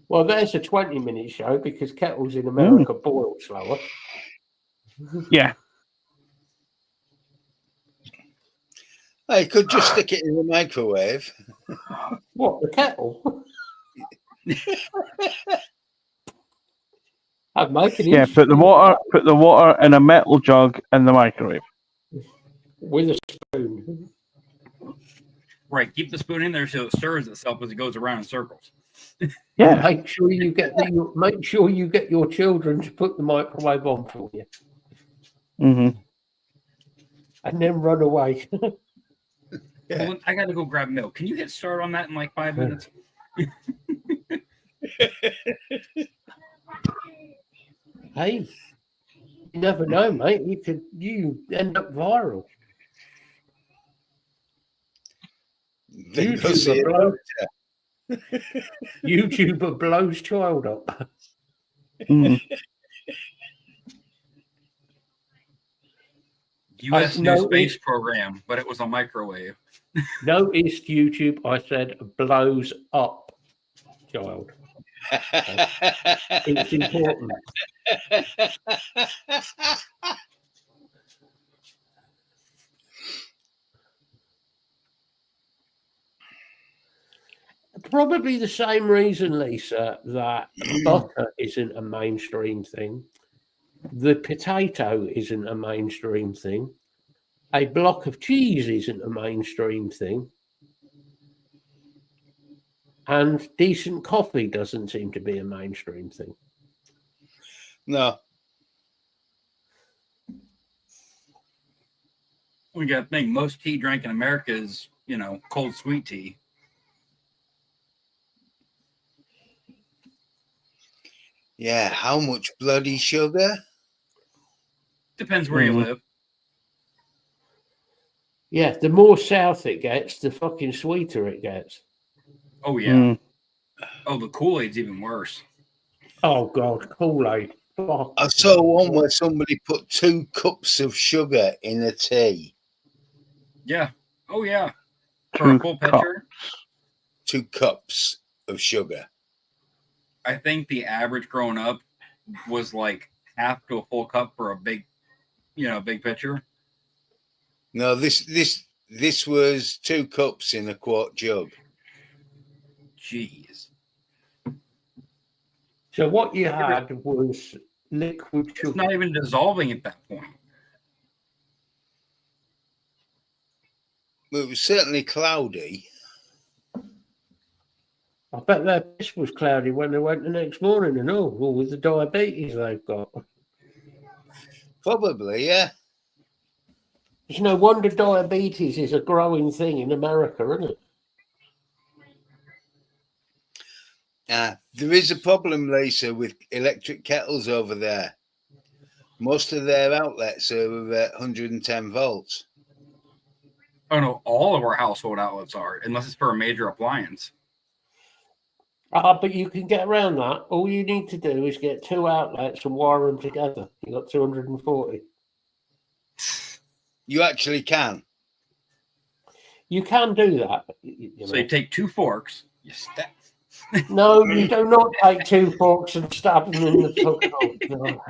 Well, there's a 20-minute show because kettles in America boil slower. Yeah. I could just stick it in the microwave. What, the kettle? I'm making Yeah, put the water in a metal jug in the microwave. with a spoon. right, keep the spoon in there so it stirs itself as it goes around in circles. Yeah. Make sure you get your children to put the microwave on for you, Mm-hmm. and then run away. Well, I got to go grab milk. Can you get started on that in like 5 minutes? Hey, you never know, mate. You end up viral. Then go see YouTuber blows child up. Mm. U.S. no, new space it's- program, but it was a microwave. Noticed YouTube, I said, blows up child. It's important. Probably the same reason, Lisa, that butter isn't a mainstream thing. The potato isn't a mainstream thing. A block of cheese isn't a mainstream thing. And decent coffee doesn't seem to be a mainstream thing. No. We got to think most tea drank in America is, cold sweet tea. Yeah, how much bloody sugar? Depends where you Mhm. live. Yeah, the more south it gets, the fucking sweeter it gets. Oh yeah. Mm. Oh, the Kool-Aid's even worse. Oh God, Kool-Aid. Fuck. I saw one where somebody put 2 cups of sugar in a tea. Yeah. Oh yeah. For a Two full cup. pitcher, 2 cups of sugar. I think the average growing up was like half to a full cup for a big pitcher. No, this was 2 cups in a quart jug. Jeez. So what you had was liquid It's sugar. not even dissolving at that point. Well, it was certainly cloudy. I bet their piss was cloudy when they went the next morning and all with the diabetes they've got. Probably, yeah. It's no wonder diabetes is a growing thing in America, isn't it? There is a problem, Lisa, with electric kettles over there. Most of their outlets are at 110 volts. Oh no, all of our household outlets are, unless it's for a major appliance. But you can get around that. All you need to do is get 2 outlets and wire them together. You got 240. You actually can. You can do that. So you take 2 forks, you stab. No, you do not take 2 forks and stab them in the fucking. No.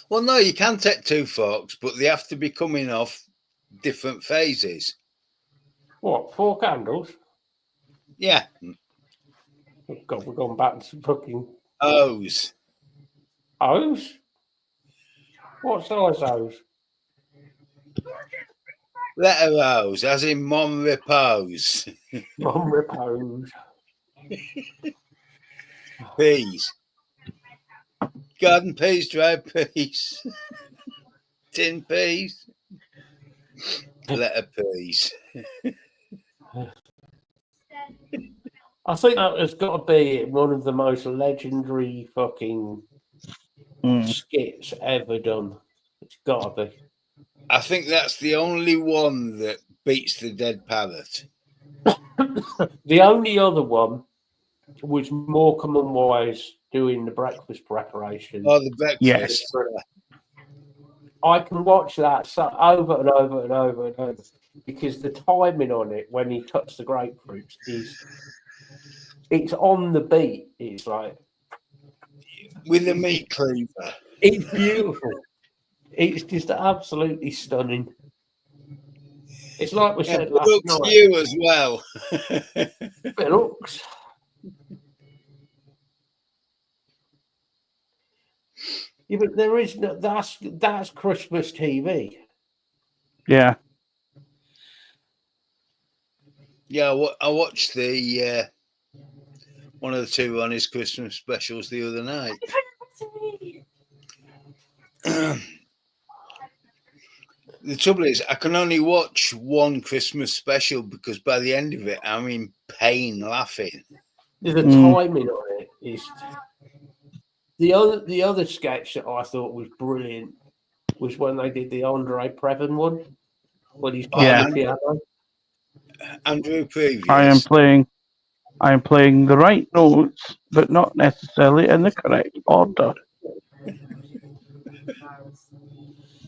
Well, no, you can take 2 forks, but they have to be coming off different phases. What, 4 candles? Yeah. Oh God, we're going back to fucking O's. O's? What size O's? Letter O's, as in Mon Repose. Mum repose. Peas. Garden peas, dried peas. Tin peas. Letter peas. I think that has got to be one of the most legendary fucking skits ever done. It's got to be. I think that's the only one that beats the dead parrot. The only other one was Morecambe and Wise doing the breakfast preparation. Oh, the breakfast. Yes. I can watch that over and over and over and over because the timing on it when he cuts the grapefruits it's on the beat. It's like With a meat cleaver. it's beautiful. It's just absolutely stunning. It's like we Yeah, said good last luck to night. you as well. It looks. Yeah, but there is no. That's Christmas TV. Yeah. Yeah, I watched the one of the 2 on his Christmas specials the other night. The trouble is, I can only watch one Christmas special because by the end of it, I'm in pain laughing. The Mm. timing on it is the other sketch that I thought was brilliant was when they did the Andre Previn one when he's playing Yeah. the piano. Andrew I am Previous. playing the right notes, but not necessarily in the correct order.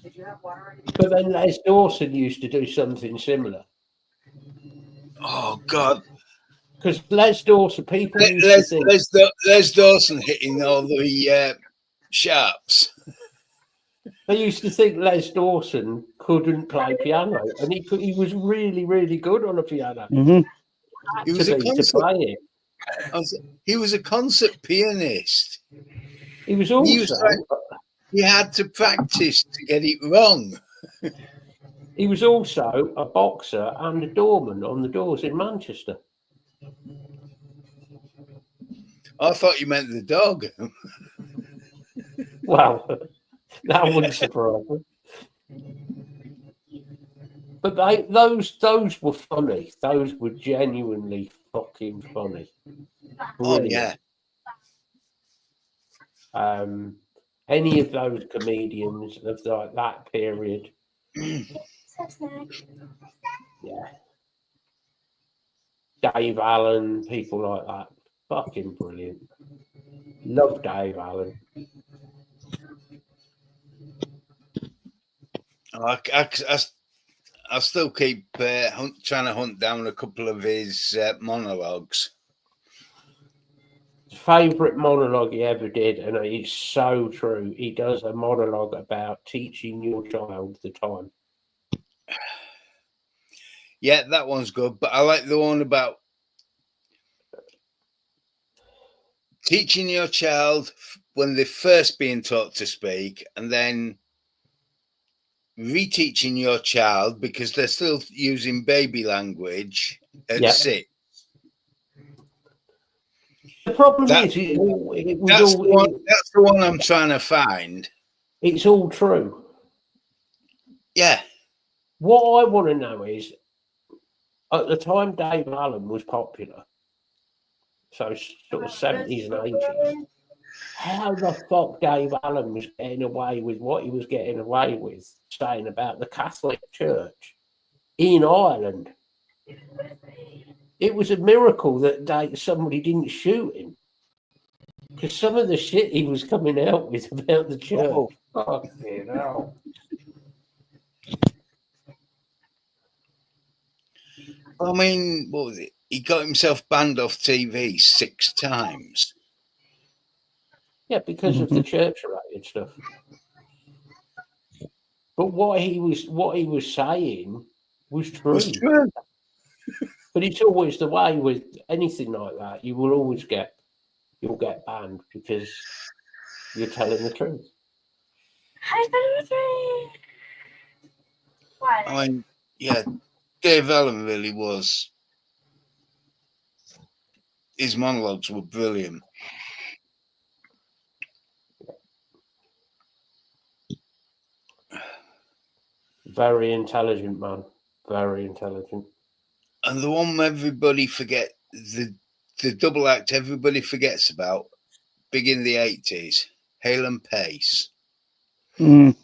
Did you have water? But then Les Dawson used to do something similar Oh God, because Les Dawson, people used to think Les Dawson hitting all the sharps. they used to think Les Dawson couldn't play piano, and he was really really good on a piano Hmm. He was to play it. He was a concert pianist. He was He also He had to practice to get it wrong. a boxer and a doorman on the doors in Manchester. I thought you meant the dog. Well, that wouldn't surprise me. But those were funny. Those were genuinely fucking funny. Oh Brilliant. yeah. Any of those comedians of that period, yeah. Dave Allen, people like that, fucking brilliant. Love Dave Allen. I still keep trying to hunt down a couple of his monologues. Favorite monologue he ever did, and it's so true. He does a monologue about teaching your child the time. Yeah, that one's good, but I like the one about teaching your child when they're first being taught to speak, and then reteaching your child because they're still using baby language at 6. The problem That- is, That's the one I'm trying to find. it's all true. Yeah. What I want to know is, at the time Dave Allen was popular, so sort of 70s and 80s, how the fuck Dave Allen was getting away with what he was getting away with, saying about the Catholic Church in Ireland. It was a miracle that somebody didn't shoot him. Because some of the shit he was coming out with about the church. Fucking hell. I mean, what was it? He got himself banned off TV 6 times. Yeah, because of the church-related stuff. But what he was saying was true. Was true. But it's always the way with anything like that. You'll get banned because you're telling the truth. I mean, yeah, Dave Allen really was. His monologues were brilliant. Very intelligent man. Very intelligent. And the one everybody forget, the double act everybody forgets about, big in the 80s, Hale and Pace. Mm.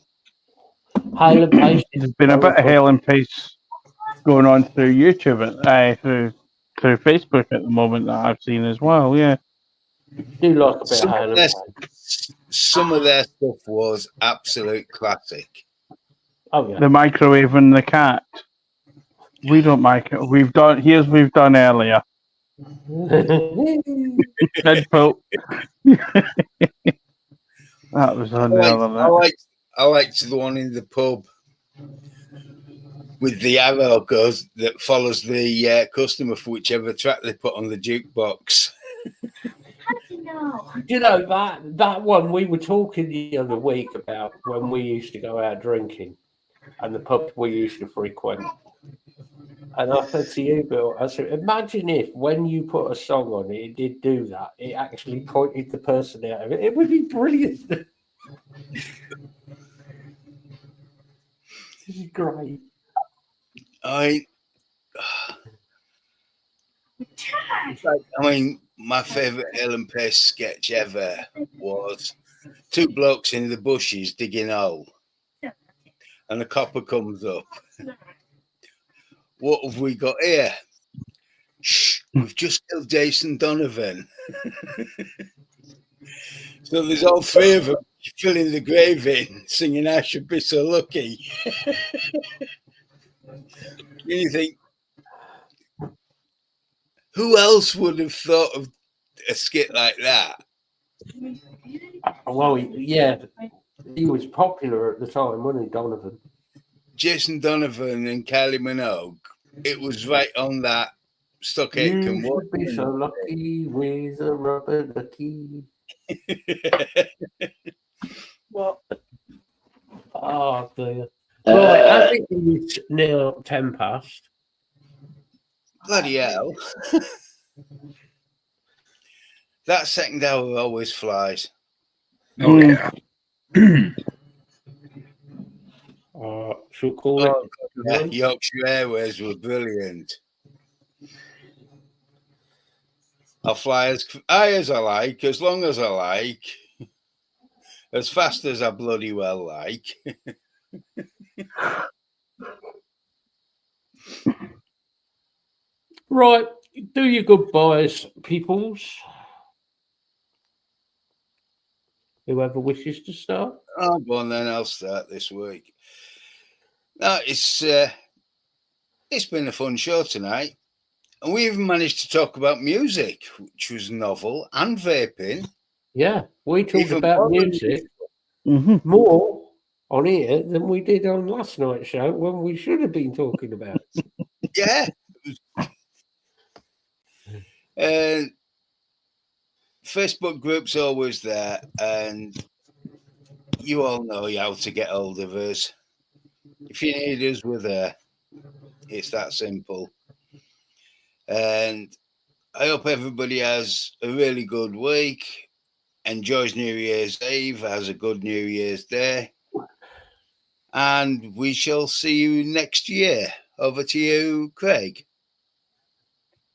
Hale and Pace. There's been a bit of Hale and Pace going on through YouTube, through Facebook at the moment that I've seen as well. Yeah, Do like a bit of Hale and Pace. Some of their stuff was absolute classic. Oh yeah. the microwave and the cat. We don't microwave. We've done earlier. Deadpool. That was on the other. I liked the one in the pub with the arrow that follows the customer for whichever track they put on the jukebox. You know that one we were talking the other week about when we used to go out drinking and the pubs we used to frequent. And I said to you, Bill, I said, imagine if when you put a song on it did do that, it actually pointed the person out of it. It would be brilliant. This is great. I mean, my favourite Ellen Pace sketch ever was two blokes in the bushes digging a hole, and a copper comes up. What have we got here? Shh, we've just killed Jason Donovan. So there's all three of them filling the grave in, singing "I Should Be So Lucky." And you think, who else would have thought of a skit like that? Well, he was popular at the time, wasn't he, Donovan? Jason Donovan and Kylie Minogue. It was right on that Stockade You can walk. should be so lucky with a rubber ducky. What? Oh, dear. Right, I think it's now 10 past. Bloody hell. That second hour always flies. Oh yeah. Should we call it? Yeah, Yorkshire Airways were brilliant. I'll fly as high as I like, as long as I like, as fast as I bloody well like. Right, do your goodbyes, peoples. Whoever wishes to start. Oh, go on then, I'll start this week. No, it's been a fun show tonight. And we even managed to talk about music, which was novel, and vaping. Yeah, we talked Even about more than music Mm-hmm. more on here than we did on last night's show when we should have been talking about it. Yeah. Facebook group's always there, and you all know how to get hold of us. If you need us, we're there. It's that simple. And I hope everybody has a really good week, enjoys New Year's Eve, has a good New Year's Day, and we shall see you next year. Over to you, Craig.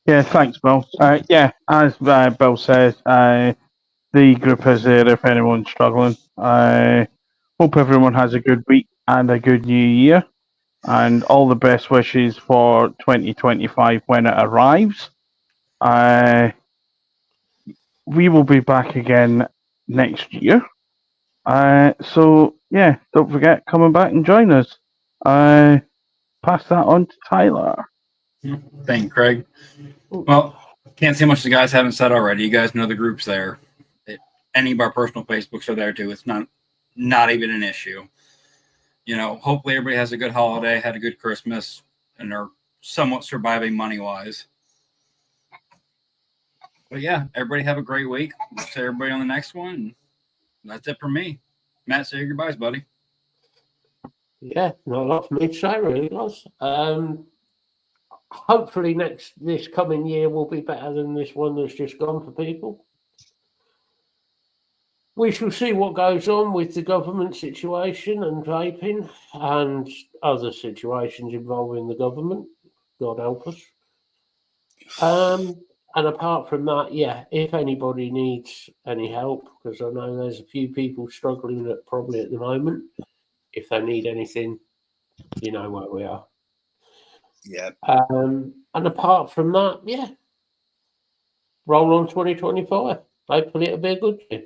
Yeah, thanks, Bill. Yeah, as Bill says, the group is there if anyone's struggling. I hope everyone has a good week and a good new year, and all the best wishes for 2025 when it arrives. We will be back again next year. So, yeah, don't forget, coming back and join us. Pass that on to Tyler. Thank you, Craig. Well, can't say much the guys haven't said already. You guys know the group's there. Any of our personal Facebooks are there too. It's not even an issue. You know, hopefully everybody has a good holiday, had a good Christmas, and are somewhat surviving money-wise. But yeah, everybody have a great week. We'll see everybody on the next one. That's it for me. Matt, say your goodbyes, buddy. Yeah, not a lot for me to say, really, guys. Hopefully this coming year will be better than this one that's just gone for people. We shall see what goes on with the government situation and vaping and other situations involving the government. God help us. And apart from that, yeah, if anybody needs any help, because I know there's a few people struggling probably at the moment, if they need anything, you know where we are. Yeah. And apart from that, yeah, roll on 2025. Hopefully it'll be a good year.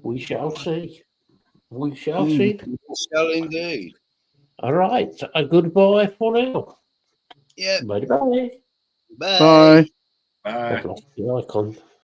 We shall see. We shall see. Shall indeed. All right. A goodbye for now. Yeah. Bye. Bye. Bye. I've lost the icon.